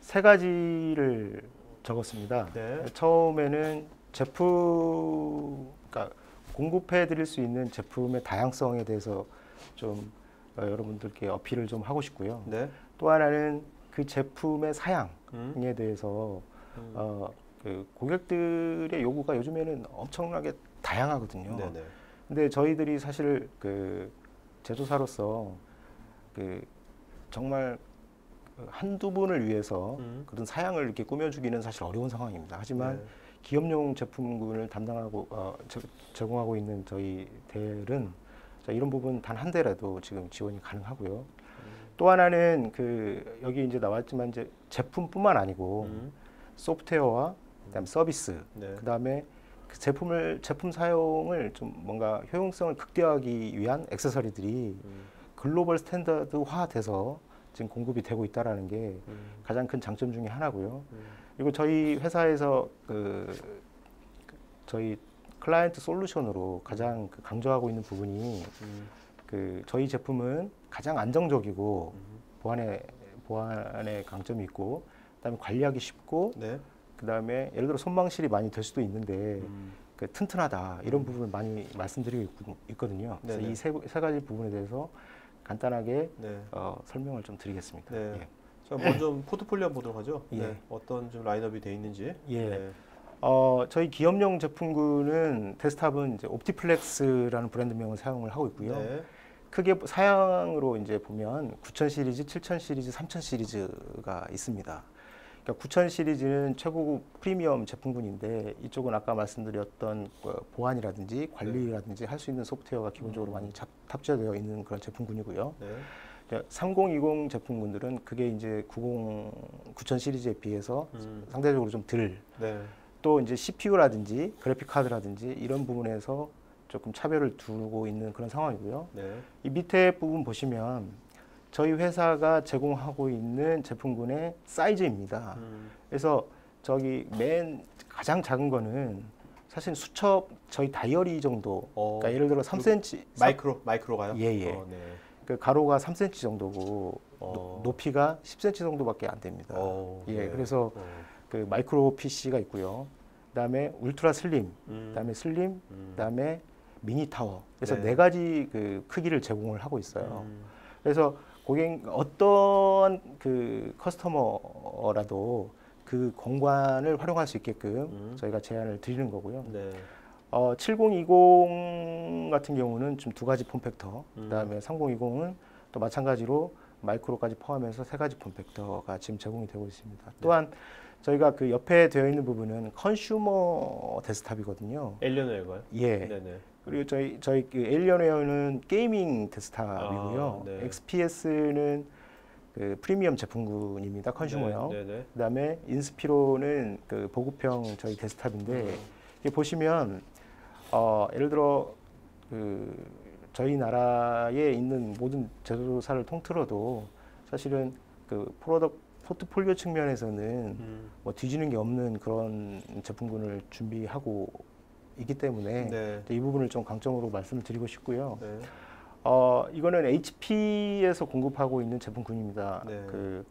세 가지를 적었습니다. 네. 처음에는 그러니까 공급해 드릴 수 있는 제품의 다양성에 대해서 좀 여러분들께 어필을 좀 하고 싶고요. 네. 또 하나는 그 제품의 사양에 음. 대해서 그 고객들의 요구가 요즘에는 엄청나게 다양하거든요. 네네. 근데 저희들이 사실 그 제조사로서 그 정말 한두 분을 위해서 그런 사양을 이렇게 꾸며주기는 사실 어려운 상황입니다. 하지만 네. 기업용 제품군을 담당하고 제공하고 있는 저희 델은 이런 부분 단 한 대라도 지금 지원이 가능하고요. 또 하나는 그 여기 이제 나왔지만 이제 제품뿐만 아니고 소프트웨어와 그다음 서비스, 네. 그다음에 그 제품 사용을 좀 뭔가 효용성을 극대화하기 위한 액세서리들이 글로벌 스탠다드화돼서 지금 공급이 되고 있다라는 게 가장 큰 장점 중에 하나고요. 그리고 저희 회사에서 저희 클라이언트 솔루션으로 가장 강조하고 있는 부분이 그 저희 제품은 가장 안정적이고 보안에 강점이 있고 그다음에 관리하기 쉽고 네. 그다음에 예를 들어 손망실이 많이 될 수도 있는데 그 튼튼하다 이런 부분을 많이 말씀드리고 있거든요. 그래서 네네. 이 세 가지 부분에 대해서 간단하게 네. 설명을 좀 드리겠습니다. 네. 예. 자, 먼저 포트폴리오 한번 보도록 하죠. 예. 네. 어떤 좀 라인업이 돼 있는지. 예. 네. 저희 기업용 제품군은 데스크탑은 이제 옵티플렉스라는 브랜드명을 사용을 하고 있고요. 네. 크게 사양으로 이제 보면 9000 시리즈, 7000 시리즈, 3000 시리즈가 있습니다. 그러니까 9000 시리즈는 최고급 프리미엄 제품군인데 이쪽은 아까 말씀드렸던 보안이라든지 관리라든지 할 수 있는 소프트웨어가 기본적으로 많이 탑재되어 있는 그런 제품군이고요. 네. 3020 제품군들은 그게 이제 9000 시리즈에 비해서 상대적으로 좀 덜. 네. 또 이제 CPU라든지 그래픽 카드라든지 이런 부분에서 조금 차별을 두고 있는 그런 상황이고요. 네. 이 밑에 부분 보시면 저희 회사가 제공하고 있는 제품군의 사이즈입니다. 그래서 저기 맨 가장 작은 거는 사실 수첩 저희 다이어리 정도. 그러니까 예를 들어 3cm 마이크로가요? 예예. 네. 그 가로가 3cm 정도고 어. 높이가 10cm 정도밖에 안 됩니다. 예, 네. 그래서 그 마이크로 PC가 있고요. 그다음에 울트라 슬림, 그다음에 슬림, 그다음에 미니 타워. 그래서 네. 네 가지 그 크기를 제공을 하고 있어요. 음. 그래서 고객 어떤 그 커스터머라도 그 공간을 활용할 수 있게끔 저희가 제안을 드리는 거고요. 네. 7020 같은 경우는 좀 두 가지 폼팩터, 그다음에 3020은 또 마찬가지로 마이크로까지 포함해서 세 가지 폼팩터가 지금 제공이 되고 있습니다. 또한 저희가 그 옆에 되어 있는 부분은 컨슈머 데스크탑이거든요. 엘리언웨어가요? 예. 네네. 그리고 저희 그 에일리언웨어는 게이밍 데스크탑이고요. 네. XPS는 그 프리미엄 제품군입니다. 컨슈머요. 네네. 그다음에 인스피로는 그 보급형 저희 데스크탑인데 이게 보시면 예를 들어 그 저희 나라에 있는 모든 제조사를 통틀어도 사실은 그 프로덕트 포트폴리오 측면에서는 뭐 뒤지는 게 없는 그런 제품군을 준비하고 있기 때문에 네. 이 부분을 좀 강점으로 말씀을 드리고 싶고요. 네. 이거는 HP에서 공급하고 있는 제품군입니다. 네. 그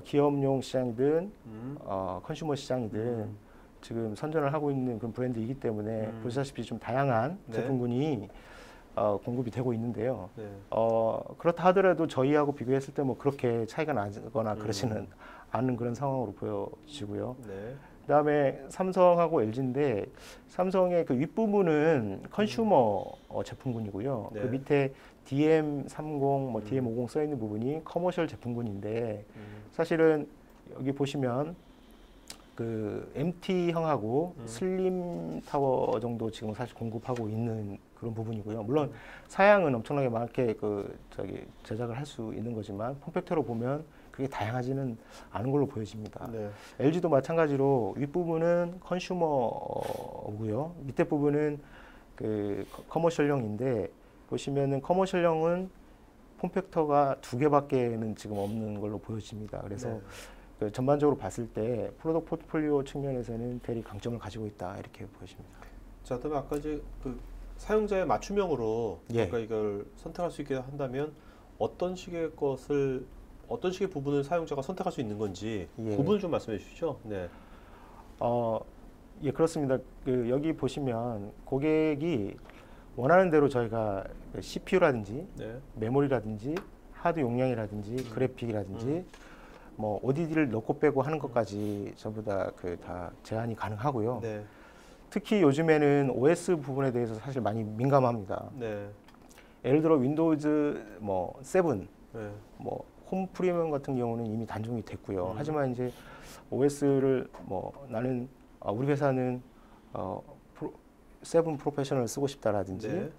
기업용 시장이든 컨슈머 시장이든 지금 선전을 하고 있는 그런 브랜드이기 때문에 보시다시피 좀 다양한 네. 제품군이 공급이 되고 있는데요. 네. 그렇다 하더라도 저희하고 비교했을 때 뭐 그렇게 차이가 나거나 그러지는 않은 그런 상황으로 보여지고요. 네. 그다음에 삼성하고 LG인데 삼성의 그 윗부분은 컨슈머 제품군이고요. 네. 그 밑에 DM30, 뭐 DM50 써 있는 부분이 커머셜 제품군인데 사실은 여기 보시면 그 MT형하고 슬림 타워 정도 지금 사실 공급하고 있는 그런 부분이고요. 물론 사양은 엄청나게 많게 그 저기 제작을 할 수 있는 거지만 폼팩터로 보면 그게 다양하지는 않은 걸로 보여집니다. 네. LG도 마찬가지로 윗부분은 컨슈머고요. 밑에 부분은 그 커머셜형인데 보시면은 커머셜형은 폼팩터가 두 개밖에는 지금 없는 걸로 보여집니다. 그래서 네. 그 전반적으로 봤을 때 프로덕트 포트폴리오 측면에서는 대리 강점을 가지고 있다 이렇게 보여집니다. 자, 그다음에 아까 이제 그 사용자의 맞춤형으로 예. 그러니까 이걸 선택할 수 있게 한다면 어떤 식의 부분을 사용자가 선택할 수 있는 건지 예. 부분을 좀 말씀해 주시죠. 네. 예, 그렇습니다. 그 여기 보시면 고객이 원하는 대로 저희가 CPU라든지 네. 메모리라든지 하드 용량이라든지 그래픽이라든지 뭐 ODD를 넣고 빼고 하는 것까지 전부 다 그 다 제한이 가능하고요. 네. 특히 요즘에는 OS 부분에 대해서 사실 많이 민감합니다. 네. 예를 들어 윈도우즈 뭐 7, 네. 뭐 홈 프리미엄 같은 경우는 이미 단종이 됐고요. 하지만 이제 OS를 뭐 나는 우리 회사는 7 프로페셔널 쓰고 싶다라든지 네.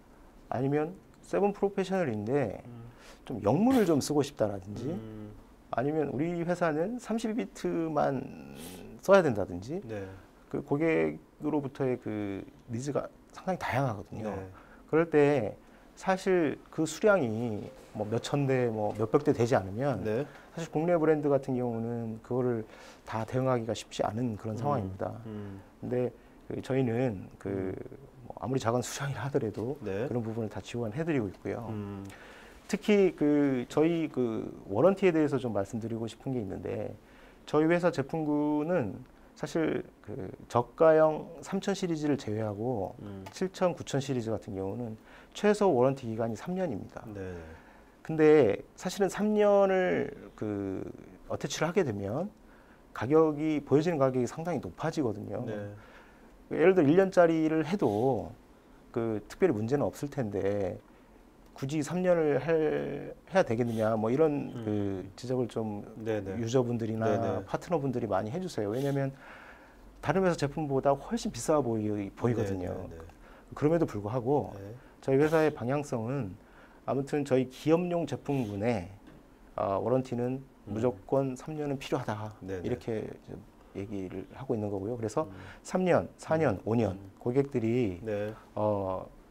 아니면 7 프로페셔널인데 좀 영문을 좀 쓰고 싶다라든지 아니면 우리 회사는 32비트만 써야 된다든지 네. 그 고객으로부터의 그 니즈가 상당히 다양하거든요. 네. 그럴 때 사실 그 수량이 뭐 몇천 대, 뭐 몇백 대 되지 않으면 네. 사실 국내 브랜드 같은 경우는 그거를 다 대응하기가 쉽지 않은 그런 상황입니다. 근데 그 저희는 그 뭐 아무리 작은 수량이라 하더라도 네. 그런 부분을 다 지원해드리고 있고요. 특히 그 저희 그 워런티에 대해서 좀 말씀드리고 싶은 게 있는데 저희 회사 제품군은 사실 그 저가형 3000 시리즈를 제외하고 7000, 9000 시리즈 같은 경우는 최소 워런티 기간이 3년입니다. 네. 근데 사실은 3년을 그 어태치를 하게 되면 가격이 보여지는 가격이 상당히 높아지거든요. 네. 예를 들어 1년짜리를 해도 그 특별히 문제는 없을 텐데 굳이 3년을 해야 되겠느냐 뭐 이런 그 지적을 좀 네네. 유저분들이나 네네. 파트너분들이 많이 해주세요. 왜냐하면 다른 회사 제품보다 훨씬 비싸 보이거든요. 네네. 그럼에도 불구하고 네. 저희 회사의 방향성은 아무튼 저희 기업용 제품군에 워런티는 무조건 3년은 필요하다 네네. 이렇게 좀 얘기를 하고 있는 거고요. 그래서 3년, 4년, 5년 고객들이 네.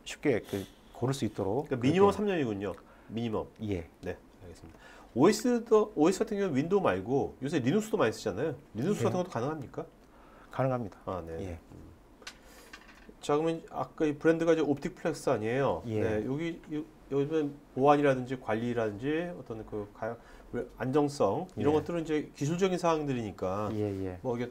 쉽게 그 고를 수 있도록 그러니까 미니멈 그렇게- 3년이군요. 미니멈. 예. 네, 알겠습니다. OS 같은 경우는 윈도우 말고 요새 리눅스도 많이 쓰잖아요. 리눅스 예. 같은 것도 가능합니까? 가능합니다. 아, 네. 예. 자, 그러면 아까 이 브랜드가 이제 옵틱플렉스 아니에요? 예. 네, 요즘 보안이라든지 관리라든지 어떤 안정성 이런 예. 것들은 이제 기술적인 사항들이니까 예, 예. 뭐 이게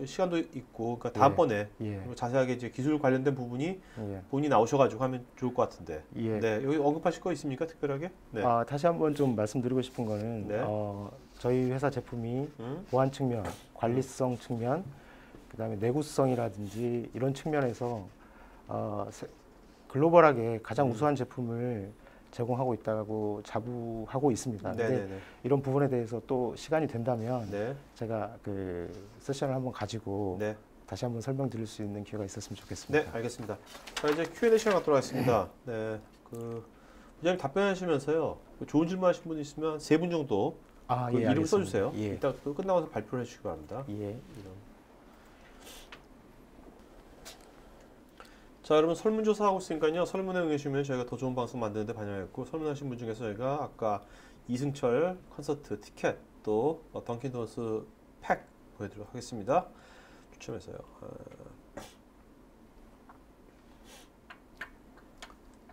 시간도 있고 그러니까 다음번에 예. 자세하게 이제 기술 관련된 부분이 예. 본인이 나오셔가지고 하면 좋을 것 같은데. 예. 네, 여기 언급하실 거 있습니까, 특별하게? 네. 다시 한번 좀 말씀드리고 싶은 거는 네. 저희 회사 제품이 보안 측면, 관리성 측면, 그다음에 내구성이라든지 이런 측면에서 글로벌하게 가장 우수한 제품을 제공하고 있다고 자부하고 있습니다. 근데 네네네. 이런 부분에 대해서 또 시간이 된다면 네. 제가 그 세션을 한번 가지고 네. 다시 한번 설명드릴 수 있는 기회가 있었으면 좋겠습니다. 네, 알겠습니다. 자, 이제 Q&A 시간 갖도록 하겠습니다. 네, 부장님 답변하시면서요. 좋은 질문 하신 분 있으면 3분 정도 예, 이름 알겠습니다. 써주세요. 예. 이따 또 끝나고 나서 발표를 해주시기 바랍니다. 예. 자, 여러분 설문조사 하고 있으니까요. 설문에 응해주시면 저희가 더 좋은 방송 만드는데 반영했고, 설문하신 분 중에서 저희가 아까 이승철 콘서트 티켓 또 던킨도너스 팩 보여드리도록 하겠습니다. 추첨해서요.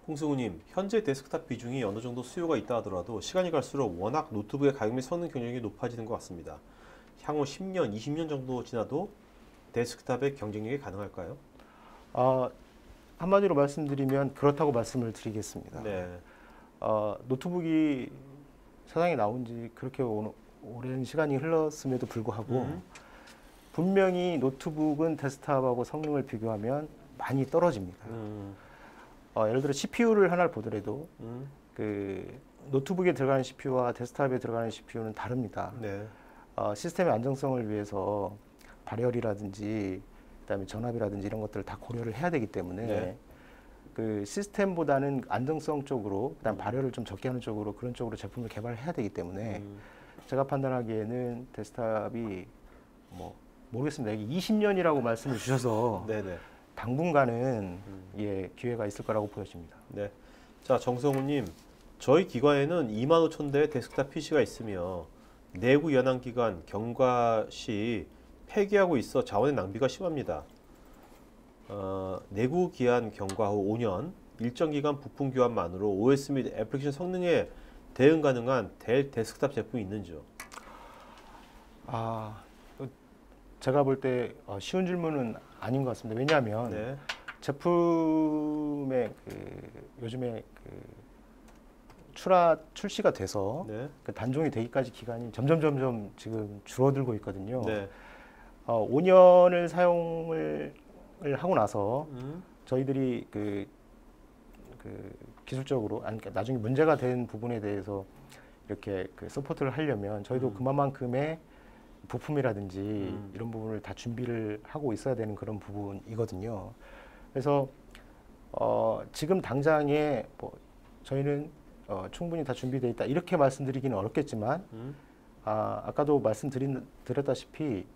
홍승우님, 현재 데스크탑 비중이 어느 정도 수요가 있다 하더라도 시간이 갈수록 워낙 노트북의 가격 및 성능 경쟁력이 높아지는 것 같습니다. 향후 10년, 20년 정도 지나도 데스크탑의 경쟁력이 가능할까요? 한마디로 말씀드리면 그렇다고 말씀을 드리겠습니다. 네. 노트북이 세상에 나온 지 그렇게 오랜 시간이 흘렀음에도 불구하고 분명히 노트북은 데스크탑하고 성능을 비교하면 많이 떨어집니다. 예를 들어 CPU를 하나를 보더라도 그 노트북에 들어가는 CPU와 데스크탑에 들어가는 CPU는 다릅니다. 네. 시스템의 안정성을 위해서 발열이라든지 그다음에 전압이라든지 이런 것들을 다 고려를 해야 되기 때문에 네. 그 시스템보다는 안정성 쪽으로 그다음 발열을 좀 적게 하는 쪽으로 그런 쪽으로 제품을 개발을 해야 되기 때문에 제가 판단하기에는 데스크탑이 뭐 모르겠습니다. 이게 20년이라고 말씀을 주셔서 네네. 당분간은 기회가 있을 거라고 보여집니다. 네. 자, 정성우님, 저희 기관에는 25,000대의 데스크탑 PC가 있으며 내구 연한 기간 경과 시 폐기하고 있어 자원의 낭비가 심합니다. 내구 기한 경과 후 5년, 일정 기간 부품 교환만으로 OS 및 애플리케이션 성능에 대응 가능한 델 데스크탑 제품이 있는지요? 제가 볼 때 쉬운 질문은 아닌 것 같습니다. 왜냐하면 네. 제품의 요즘에 출시가 돼서 네. 그 단종이 되기까지 기간이 점점 지금 줄어들고 있거든요. 네. 5년을 사용을 하고 나서 저희들이 기술적으로 그러니까 나중에 문제가 된 부분에 대해서 이렇게 서포트를 하려면 저희도 그만큼의 부품이라든지 이런 부분을 다 준비를 하고 있어야 되는 그런 부분이거든요. 그래서 지금 당장에 뭐 저희는 충분히 다 준비되어 있다 이렇게 말씀드리기는 어렵겠지만 아까도 말씀드렸다시피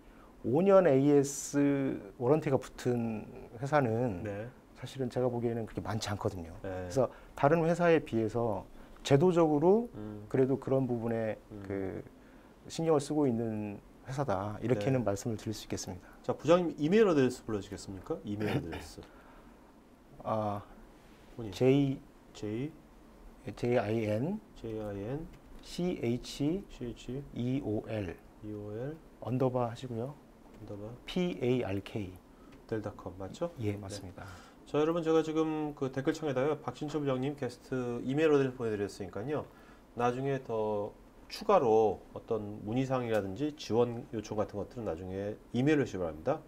5년 AS 워런티가 붙은 회사는 네. 사실은 제가 보기에는 그렇게 많지 않거든요. 네. 그래서 다른 회사에 비해서 제도적으로 그래도 그런 부분에 신경을 쓰고 있는 회사다 이렇게는 네. 말씀을 드릴 수 있겠습니다. 자, 부장님 이메일 어드레스 불러주시겠습니까? 이메일 어드레스. 본인. JIN JIN CHEOL EOL 언더바 하시고요. PARK 델닷컴 맞죠? 예 맞습니다. 자, 여러분 제가 지금 그 댓글창에다가 박진철 부장님 게스트 이메일 어드레스 보내드렸으니까요. 나중에 더 추가로 어떤 문의사항이라든지 지원 요청 같은 것들은 나중에 이메일로 주시기 바랍니다.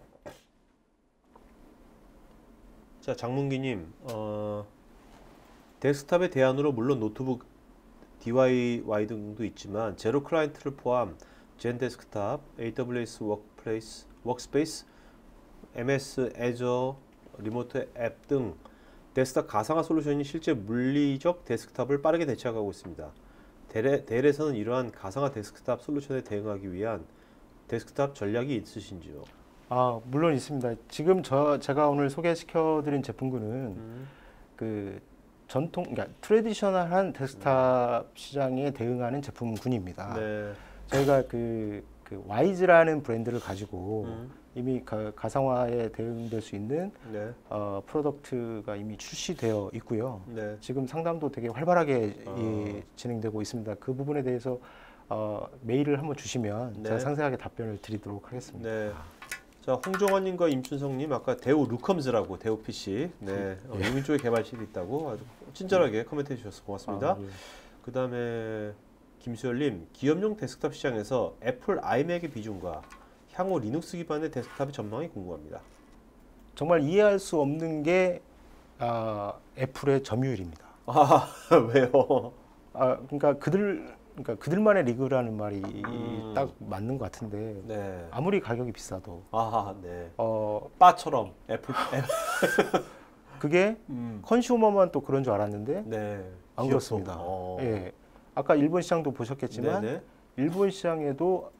자, 장문기님, 데스크탑의 대안으로 물론 노트북, DIY 등도 있지만 제로 클라이언트를 포함 젠 데스크탑, AWS 워크스페이스, MS 애저, 리모트 앱 등 데스크탑 가상화 솔루션이 실제 물리적 데스크탑을 빠르게 대체하고 있습니다. 델에서는 이러한 가상화 데스크탑 솔루션에 대응하기 위한 데스크탑 전략이 있으신지요? 물론 있습니다. 지금 제가 오늘 소개시켜드린 제품군은 그러니까 트레디셔널한 데스크탑 시장에 대응하는 제품군입니다. 네. 저희가 그 와이즈라는 브랜드를 가지고 이미 가상화에 대응될 수 있는 네. 프로덕트가 이미 출시되어 있고요. 네. 지금 상담도 되게 활발하게 어. 진행되고 있습니다. 그 부분에 대해서 메일을 한번 주시면 네. 제가 상세하게 답변을 드리도록 하겠습니다. 네. 자, 홍종환님과 임춘성님 아까 대우 루컴즈라고 대우 PC 네 유민 쪽에 개발실이 있다고 아주 친절하게 코멘트해 주셔서 고맙습니다. 예. 그다음에 김수열님 기업용 데스크탑 시장에서 애플 아이맥의 비중과 향후 리눅스 기반의 데스크탑의 전망이 궁금합니다. 정말 이해할 수 없는 게 애플의 점유율입니다. 아 왜요? 그러니까 그들만의 리그라는 말이 딱 맞는 것 같은데 네. 아무리 가격이 비싸도 아 네. 바처럼 애플 그게 컨슈머만 또 그런 줄 알았는데 네. 안 그렇습니다. 어. 예. 아까 일본 시장도 보셨겠지만 네네. 일본 시장에도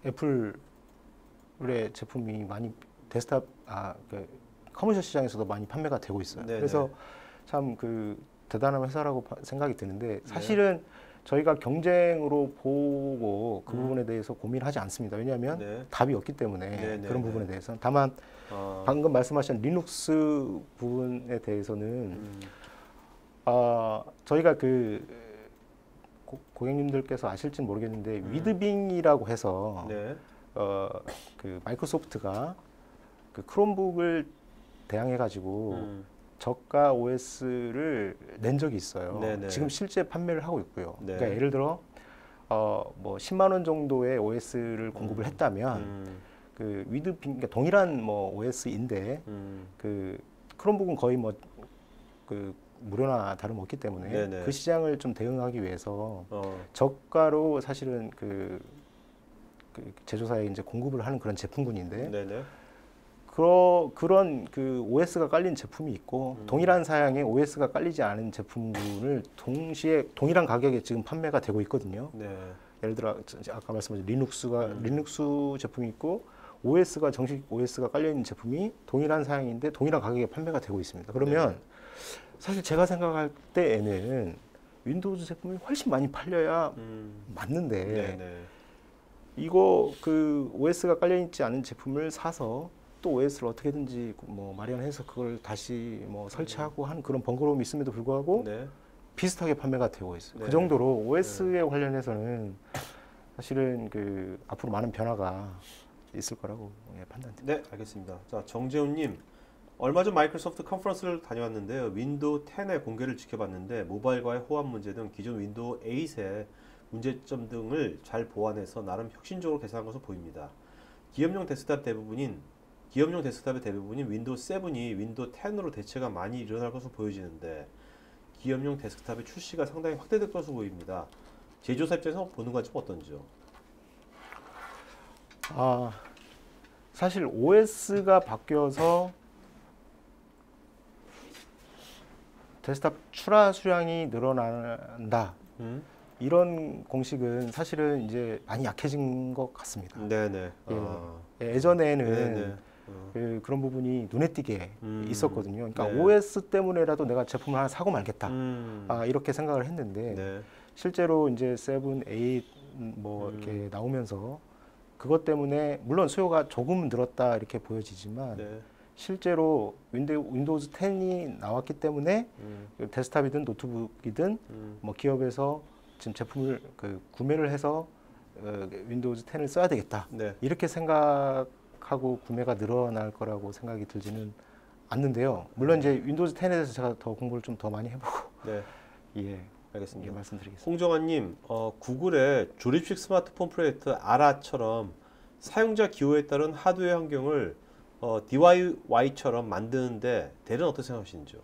애플의 제품이 많이 데스크탑 그 커머셜 시장에서도 많이 판매가 되고 있어요. 네네. 그래서 참 그 대단한 회사라고 생각이 드는데 사실은 저희가 경쟁으로 보고 그 부분에 대해서 고민하지 않습니다. 왜냐하면 네. 답이 없기 때문에 네네. 그런 부분에 대해서는 다만 방금 말씀하신 리눅스 부분에 대해서는 저희가 고객님들께서 아실지 모르겠는데 위드빙이라고 해서 네. 그 마이크로소프트가 그 크롬북을 대항해 가지고 저가 OS를 낸 적이 있어요. 네네. 지금 실제 판매를 하고 있고요. 네. 그러니까 예를 들어 뭐 10만 원 정도의 OS를 공급을 했다면 그 위드빙 그러니까 동일한 뭐 OS인데 그 크롬북은 거의 뭐 그 무료나 다름없기 때문에 네네. 그 시장을 좀 대응하기 위해서 어. 저가로 사실은 그 제조사에 이제 공급을 하는 그런 제품군인데 네네. 그런 그 OS가 깔린 제품이 있고 동일한 사양의 OS가 깔리지 않은 제품군을 동시에 동일한 가격에 지금 판매가 되고 있거든요. 네. 예를 들어 아까 말씀하신 리눅스 제품이 있고 OS가 정식 OS가 깔려 있는 제품이 동일한 사양인데 동일한 가격에 판매가 되고 있습니다. 그러면 사실 제가 생각할 때에는 윈도우즈 제품이 훨씬 많이 팔려야 맞는데 네네. 이거 그 OS가 깔려 있지 않은 제품을 사서 또 OS를 어떻게든지 뭐 마련해서 그걸 다시 뭐 설치하고 하는 그런 번거로움이 있음에도 불구하고 네. 비슷하게 판매가 되고 있어요. 네. 그 정도로 OS에 관련해서는 사실은 그 앞으로 많은 변화가 있을 거라고 판단됩니다. 네, 알겠습니다. 자, 정재훈님, 얼마 전 마이크로소프트 컨퍼런스를 다녀왔는데요. 윈도우 10의 공개를 지켜봤는데 모바일과의 호환 문제 등 기존 윈도우 8의 문제점 등을 잘 보완해서 나름 혁신적으로 개선한 것으로 보입니다. 기업용 데스크탑의 대부분인 윈도우 7이 윈도우 10으로 대체가 많이 일어날 것으로 보여지는데 기업용 데스크탑의 출시가 상당히 확대될 것으로 보입니다. 제조사 입장에서 보는 관점 어떤지요? 사실 OS가 바뀌어서 데스크탑 출하 수량이 늘어난다. 이런 공식은 사실은 이제 많이 약해진 것 같습니다. 네네. 예전에는 네네. 그런 부분이 눈에 띄게 있었거든요. 그러니까 네. OS 때문에라도 내가 제품을 하나 사고 말겠다. 이렇게 생각을 했는데 네. 실제로 이제 7, 8 뭐 이렇게 나오면서 그것 때문에 물론 수요가 조금 늘었다 이렇게 보여지지만 네. 실제로 윈도우즈 10이 나왔기 때문에 데스크탑이든 노트북이든 뭐 기업에서 지금 제품을 구매를 해서 윈도우즈 10을 써야 되겠다. 네. 이렇게 생각하고 구매가 늘어날 거라고 생각이 들지는 않는데요. 물론 이제 윈도우즈 10에 대해서 제가 더 공부를 좀 더 많이 해보고 네. 예, 알겠습니다. 말씀드리겠습니다. 홍정환님, 구글의 조립식 스마트폰 프로젝트 아라처럼 사용자 기호에 따른 하드웨어 환경을 DIY처럼 만드는데 대략 어떻게 생각하시는지요?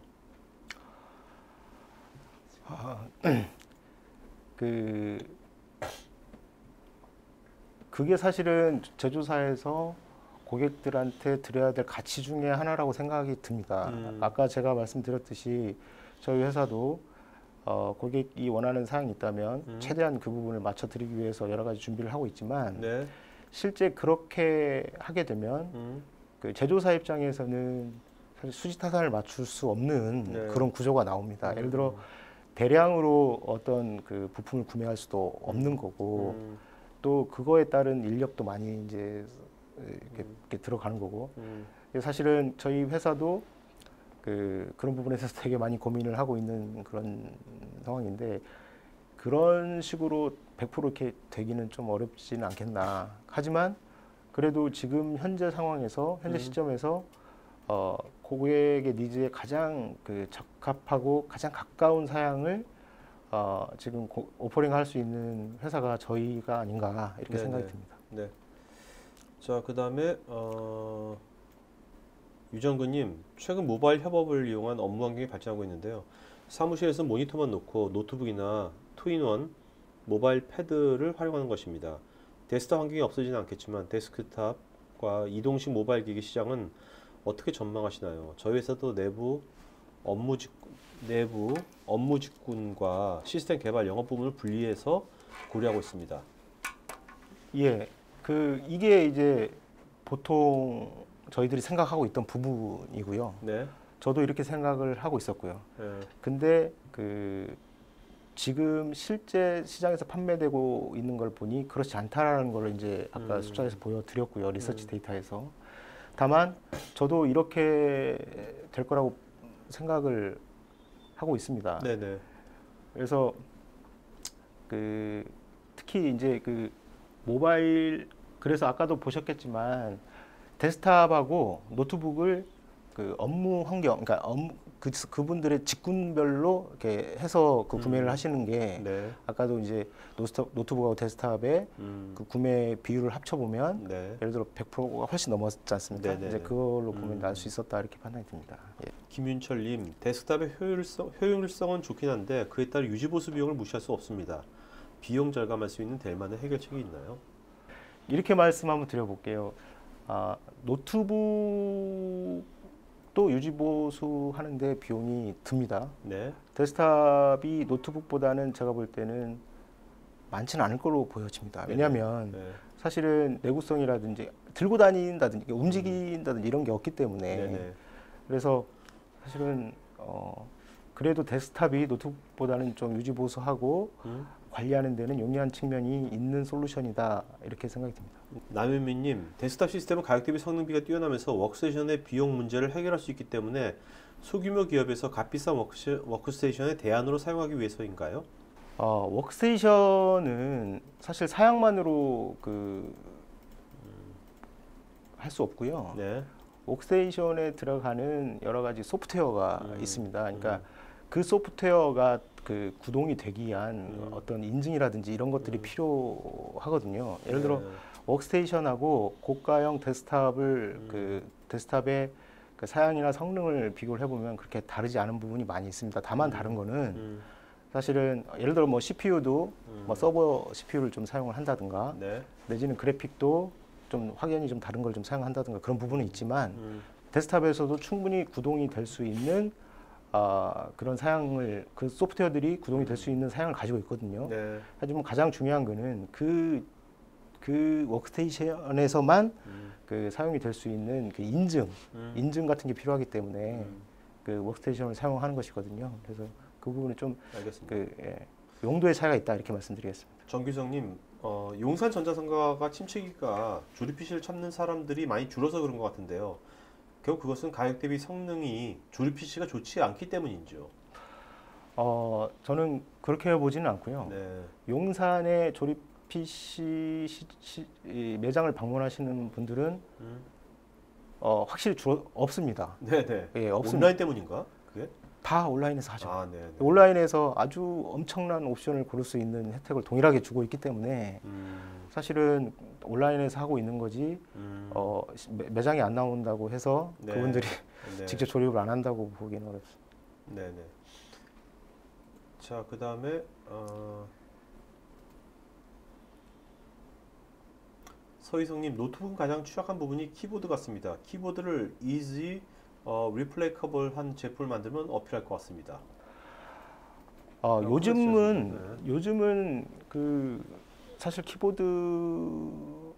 그게 사실은 제조사에서 고객들한테 드려야 될 가치 중에 하나라고 생각이 듭니다. 아까 제가 말씀드렸듯이 저희 회사도 고객이 원하는 사항이 있다면 최대한 그 부분을 맞춰드리기 위해서 여러 가지 준비를 하고 있지만 네. 실제 그렇게 하게 되면 그 제조사 입장에서는 사실 수지타산을 맞출 수 없는 네. 그런 구조가 나옵니다. 예를 들어 대량으로 어떤 그 부품을 구매할 수도 없는 거고 또 그거에 따른 인력도 많이 이제 이렇게 들어가는 거고 사실은 저희 회사도 그런 부분에 있어서 되게 많이 고민을 하고 있는 그런 상황인데 그런 식으로 100% 이렇게 되기는 좀 어렵지는 않겠나. 하지만 그래도 지금 현재 상황에서 현재 시점에서 고객의 니즈에 가장 적합하고 가장 가까운 사양을 지금 오퍼링할 수 있는 회사가 저희가 아닌가 이렇게 네네. 생각이 듭니다. 네. 자, 그다음에 유정근님, 최근 모바일 협업을 이용한 업무 환경이 발전하고 있는데요. 사무실에서 모니터만 놓고 노트북이나 투인원 모바일 패드를 활용하는 것입니다. 데스크탑 환경이 없어지는 않겠지만 데스크탑과 이동식 모바일 기기 시장은 어떻게 전망하시나요? 저희 회사도 내부 업무 직군과 시스템 개발 영업 부분을 분리해서 고려하고 있습니다. 예, 이게 이제 보통 저희들이 생각하고 있던 부분이고요. 네. 저도 이렇게 생각을 하고 있었고요. 네. 근데 지금 실제 시장에서 판매되고 있는 걸 보니 그렇지 않다라는 걸 이제 아까 숫자에서 보여드렸고요. 리서치 데이터에서. 다만 저도 이렇게 될 거라고 생각을 하고 있습니다. 네네. 그래서 특히 이제 모바일 그래서 아까도 보셨겠지만 데스크탑하고 노트북을 업무 환경 그러니까 그분들의 직군별로 이렇게 해서 구매를 하시는 게 네. 아까도 이제 노트북하고 데스크탑의 구매 비율을 합쳐보면 네. 예를 들어 100%가 훨씬 넘었지 않습니까? 네네네. 이제 그걸로 보면 알 수 있었다 이렇게 판단이 듭니다. 예. 김윤철님, 데스크탑의 효율성은 좋긴 한데 그에 따라 유지보수 비용을 무시할 수 없습니다. 비용 절감할 수 있는 될 만한 해결책이 있나요? 이렇게 말씀 한번 드려볼게요. 노트북도 유지보수 하는데 비용이 듭니다. 네. 데스크탑이 노트북보다는 제가 볼 때는 많지는 않을 걸로 보여집니다. 왜냐하면 네. 사실은 내구성이라든지 들고 다닌다든지 움직인다든지 이런 게 없기 때문에 네네. 그래서 사실은 그래도 데스크탑이 노트북보다는 좀 유지보수하고 관리하는 데는 용이한 측면이 있는 솔루션이다 이렇게 생각이 듭니다. 남현미님, 데스크탑 시스템은 가격 대비 성능비가 뛰어나면서 워크스테이션의 비용 문제를 해결할 수 있기 때문에 소규모 기업에서 값비싼 워크스테이션의 대안으로 사용하기 위해서인가요? 워크스테이션은 사실 사양만으로 할 수 없고요. 네. 워크스테이션에 들어가는 여러 가지 소프트웨어가 있습니다. 그러니까 그 소프트웨어가 구동이 되기 위한 어떤 인증이라든지 이런 것들이 필요하거든요. 예를 들어 워크스테이션하고 고가형 데스크탑을 데스크탑의 사양이나 성능을 비교를 해보면 그렇게 다르지 않은 부분이 많이 있습니다. 다만 다른 거는 사실은 예를 들어 뭐 CPU도 뭐 서버 CPU를 좀 사용을 한다든가 네. 내지는 그래픽도 좀 확연히 좀 다른 걸 좀 사용한다든가 그런 부분은 있지만 데스크탑에서도 충분히 구동이 될 수 있는 그런 사양을 소프트웨어들이 구동이 될 수 있는 사양을 가지고 있거든요. 네. 하지만 가장 중요한 거는 그 워크스테이션에서만 사용이 될 수 있는 인증 같은 게 필요하기 때문에 워크스테이션을 사용하는 것이거든요. 그래서 그 부분은 좀 알겠습니다. 용도의 차이가 있다 이렇게 말씀드리겠습니다. 정규성님, 용산 전자상가가 침체기가 조립 PC를 찾는 사람들이 많이 줄어서 그런 것 같은데요. 결국 그것은 가격 대비 성능이 조립 PC가 좋지 않기 때문이죠. 저는 그렇게 보지는 않고요. 네. 용산의 조립 PC 매장을 방문하시는 분들은 확실히 없습니다. 네네. 예, 없습니다. 온라인 때문인가? 그게? 다 온라인에서 하죠. 네. 온라인에서 아주 엄청난 옵션을 고를 수 있는 혜택을 동일하게 주고 있기 때문에 사실은 온라인에서 하고 있는 거지 매장이 안 나온다고 해서 네. 그분들이 네. 직접 조립을 안 한다고 보기는 어렵습니다. 네네. 자, 그 다음에 서희성님, 노트북은 가장 취약한 부분이 키보드 같습니다. 키보드를 easy replicable한 제품을 만들면 어필할 것 같습니다. 요즘은 사실 키보드는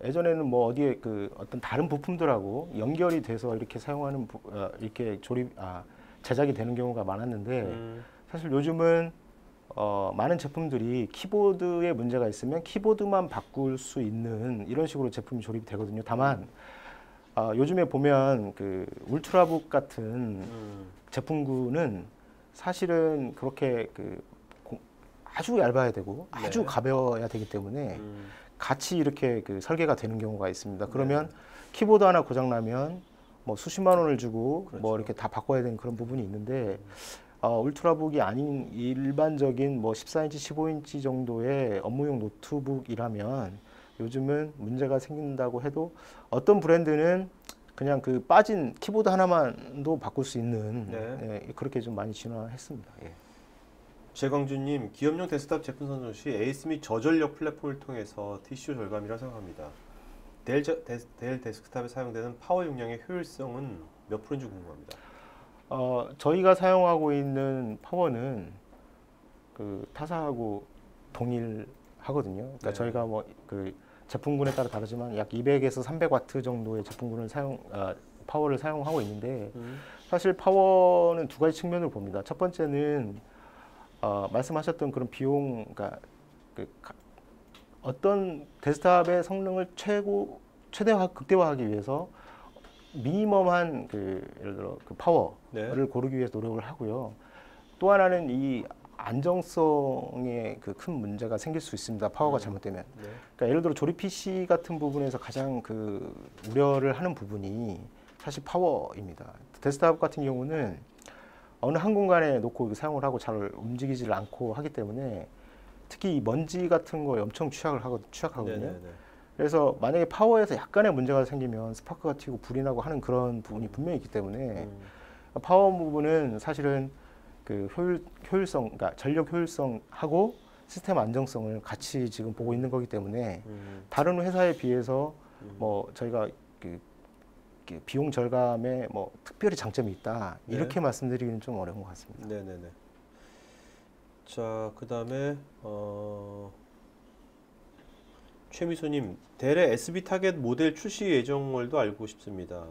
예전에는 뭐 어디에 어떤 다른 부품들하고 연결이 돼서 이렇게 사용하는 이렇게 제작이 되는 경우가 많았는데 사실 요즘은 많은 제품들이 키보드에 문제가 있으면 키보드만 바꿀 수 있는 이런 식으로 제품이 조립이 되거든요. 다만 요즘에 보면 그 울트라북 같은 제품군은 사실은 그렇게 아주 얇아야 되고 아주 네. 가벼워야 되기 때문에 같이 이렇게 설계가 되는 경우가 있습니다. 그러면 네. 키보드 하나 고장 나면 뭐 수십만 원을 주고 그렇죠. 뭐 이렇게 다 바꿔야 되는 그런 부분이 있는데 울트라북이 아닌 일반적인 뭐 14인치, 15인치 정도의 업무용 노트북이라면 요즘은 문제가 생긴다고 해도 어떤 브랜드는 그냥 그 빠진 키보드 하나만도 바꿀 수 있는 네. 예, 그렇게 좀 많이 진화했습니다. 예. 최광준님, 기업용 데스크탑 제품 선정 시 에이스 및 저전력 플랫폼을 통해서 TCO 절감이라 생각합니다. 델 데스크탑에 사용되는 파워 용량의 효율성은 몇 프로인지 궁금합니다. 저희가 사용하고 있는 파워는 그 타사하고 동일하거든요. 그러니까 네. 저희가 뭐 그 제품군에 따라 다르지만 약 200에서 300와트 정도의 제품군을 파워를 사용하고 있는데 사실 파워는 두 가지 측면을 봅니다. 첫 번째는 말씀하셨던 그런 비용, 그러니까 어떤 데스크탑의 성능을 극대화하기 위해서 미니멈한 예를 들어 파워를 네. 고르기 위해서 노력을 하고요. 또 하나는 이 안정성에 큰 문제가 생길 수 있습니다. 파워가 잘못되면. 네. 그러니까 예를 들어 조립 PC 같은 부분에서 가장 우려를 하는 부분이 사실 파워입니다. 데스크탑 같은 경우는 어느 한 공간에 놓고 사용을 하고 잘 움직이질 않고 하기 때문에 특히 이 먼지 같은 거에 엄청 취약하거든요. 네네네. 그래서 만약에 파워에서 약간의 문제가 생기면 스파크가 튀고 불이 나고 하는 그런 부분이 분명히 있기 때문에 파워 부분은 사실은 효율성, 그러니까 전력 효율성하고 시스템 안정성을 같이 지금 보고 있는 거기 때문에 다른 회사에 비해서 뭐 저희가 비용 절감에 뭐 특별히 장점이 있다 네. 이렇게 말씀드리기는 좀 어려운 것 같습니다. 네네네. 자, 그 다음에 최미소님, 델의 SB 타겟 모델 출시 예정을도 알고 싶습니다.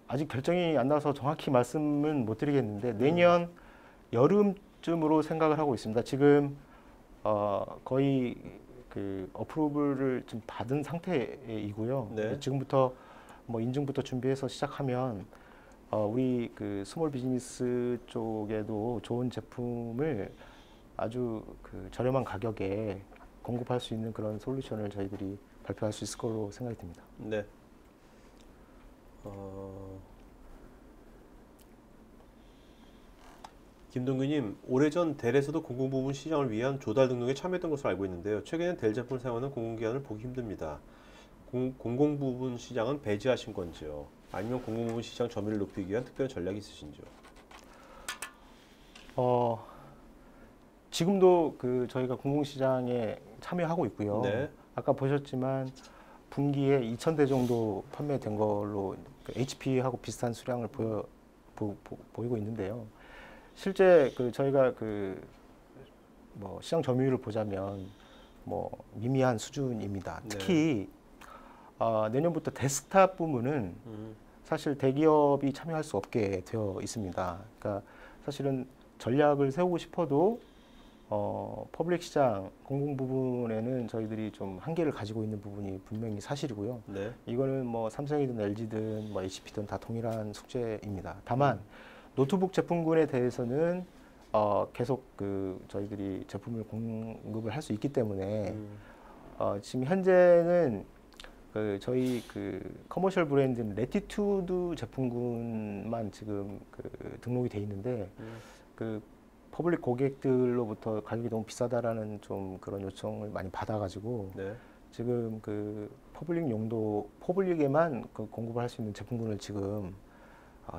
아직 결정이 안 나서 정확히 말씀은 못 드리겠는데 내년 여름쯤으로 생각을 하고 있습니다. 지금 거의 어프로브를 좀 받은 상태이고요. 네. 지금부터 뭐 인증부터 준비해서 시작하면 우리 스몰 비즈니스 쪽에도 좋은 제품을 아주 저렴한 가격에 공급할 수 있는 그런 솔루션을 저희들이 발표할 수 있을 거로 생각이 듭니다. 네. 김동규님, 오래전 델에서도 공공부문 시장을 위한 조달 등록에 참여했던 것으로 알고 있는데요. 최근엔 델 제품을 사용하는 공공기관을 보기 힘듭니다. 공공부문 시장은 배제하신 건지요? 아니면 공공부문 시장 점유율을 높이기 위한 특별한 전략이 있으신지요? 지금도 저희가 공공시장에 참여하고 있고요. 네. 아까 보셨지만 분기에 2,000대 정도 판매된 걸로 HP하고 비슷한 수량을 보이고 있는데요. 실제 저희가 뭐 시장 점유율을 보자면 뭐 미미한 수준입니다. 특히 내년부터 데스크탑 부문은 사실 대기업이 참여할 수 없게 되어 있습니다. 그러니까 사실은 전략을 세우고 싶어도 퍼블릭 시장 공공 부분에는 저희들이 좀 한계를 가지고 있는 부분이 분명히 사실이고요. 네. 이거는 뭐 삼성이든 LG든 뭐 HP든 다 동일한 숙제입니다. 다만 노트북 제품군에 대해서는 계속 저희들이 제품을 공급을 할 수 있기 때문에 지금 현재는 저희 커머셜 브랜드는 레티튜드 제품군만 지금 등록이 돼 있는데 퍼블릭 고객들로부터 가격이 너무 비싸다라는 좀 그런 요청을 많이 받아가지고 네. 지금 퍼블릭에만 공급을 할 수 있는 제품군을 지금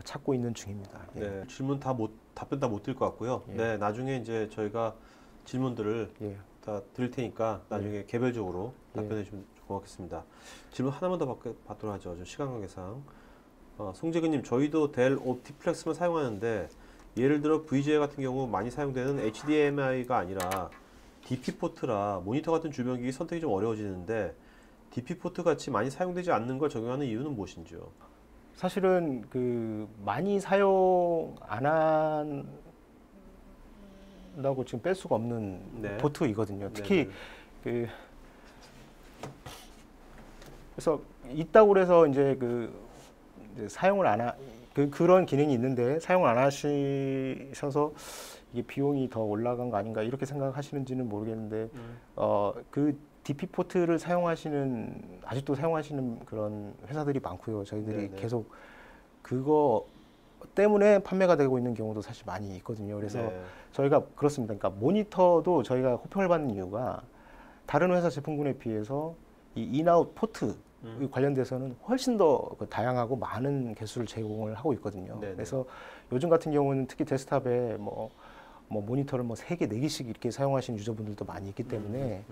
찾고 있는 중입니다. 예. 네. 답변 다 못 드릴 것 같고요. 예. 네. 나중에 이제 저희가 질문들을 예. 다 드릴 테니까 나중에 개별적으로 답변해 주시면 고맙겠습니다. 질문 하나만 더 받도록 하죠. 좀 시간 관계상. 송재근님, 저희도 델 옵티플렉스만 사용하는데 예를 들어 VGA 같은 경우 많이 사용되는 HDMI가 아니라 DP 포트라 모니터 같은 주변기기 선택이 좀 어려워지는데 DP 포트 같이 많이 사용되지 않는 걸 적용하는 이유는 무엇인지요? 사실은 그 많이 사용 안 한다고 지금 뺄 수가 없는 네. 보트이거든요. 특히 네네. 그 그래서 있다고 그래서 이제 이제 사용을 안 그런 기능이 있는데 사용을 안 하셔서 이게 비용이 더 올라간 거 아닌가 이렇게 생각하시는지는 모르겠는데 그 DP 포트를 아직도 사용하시는 그런 회사들이 많고요. 저희들이 네네. 계속 그거 때문에 판매가 되고 있는 경우도 사실 많이 있거든요. 그래서 네. 저희가 그렇습니다. 그러니까 모니터도 저희가 호평을 받는 이유가 다른 회사 제품군에 비해서 이 인아웃 포트 관련돼서는 훨씬 더 다양하고 많은 개수를 제공을 하고 있거든요. 네네. 그래서 요즘 같은 경우는 특히 데스크탑에 뭐 모니터를 3개, 4개씩 이렇게 사용하시는 유저분들도 많이 있기 때문에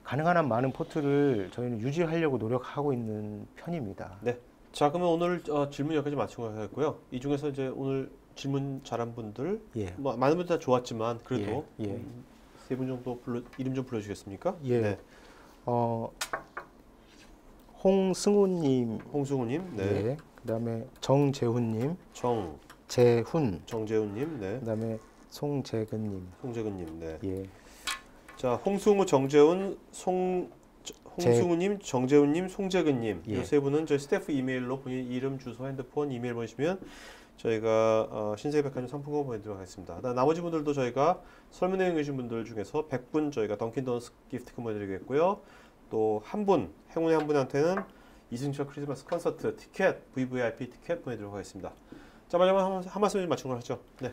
가능한 한 많은 포트를 저희는 유지하려고 노력하고 있는 편입니다. 네. 자, 그러면 오늘 질문 여기까지 마치고 가겠고요. 이 중에서 이제 오늘 질문 잘한 분들, 예. 뭐 많은 분들 다 좋았지만 그래도 예. 세 분 정도 이름 좀 불러주시겠습니까? 예. 네. 홍승우님, 홍승우님, 네. 예. 그다음에 정재훈님, 정재훈님, 네. 그다음에 송재근님, 송재근님, 네. 예. 자, 홍승우, 정재훈, 홍승우님, 정재훈님, 송재근님 예. 이 세 분은 저희 스태프 이메일로 본인 이름, 주소, 핸드폰, 이메일 보내시면 저희가 신세계백화점 상품권 보내드리도록 하겠습니다. 나머지 분들도 저희가 설문에 계신 분들 중에서 100분 저희가 던킨도너츠 기프트권 보내드리겠고요. 또 행운의 한 분한테는 이승철 크리스마스 콘서트 티켓, VVIP 티켓 보내드리도록 하겠습니다. 자, 마지막 한 말씀 맞춘 걸 하죠. 네.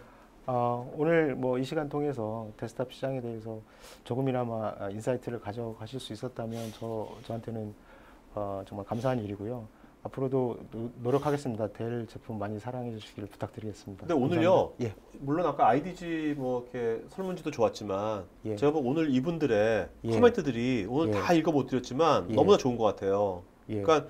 오늘 이 시간 통해서 데스크탑 시장에 대해서 조금이나마 인사이트를 가져가실 수 있었다면 저한테는 정말 감사한 일이고요. 앞으로도 노력하겠습니다. 델 제품 많이 사랑해 주시기를 부탁드리겠습니다. 근데 오늘요, 예. 물론 아까 IDG 이렇게 설문지도 좋았지만 예. 제가 보면 오늘 이분들의 예. 코멘트들이 오늘 예. 다 읽어 못 드렸지만 예. 너무나 좋은 것 같아요. 예. 그러니까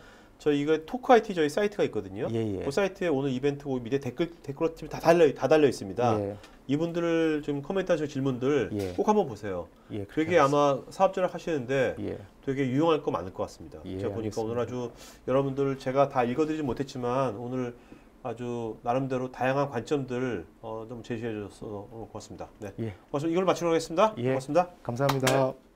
이거 토크 IT 저희 사이트가 있거든요. 예. 그 사이트에 오늘 이벤트 밑에 댓글팀 다 달려 있습니다. 예. 이분들을 지금 코멘트하신 질문들 예. 꼭 한번 보세요. 예. 되게 아마 사업자를 하시는데 예. 되게 유용할 거 많을 것 같습니다. 예, 제가 보니까 알겠습니다. 오늘 아주 여러분들 제가 다 읽어드리지 못했지만 오늘 아주 나름대로 다양한 관점들 좀 제시해 주셔서 고맙습니다. 네. 예. 고맙습니다. 이걸 마치도록 하겠습니다. 예. 고맙습니다. 감사합니다. 네.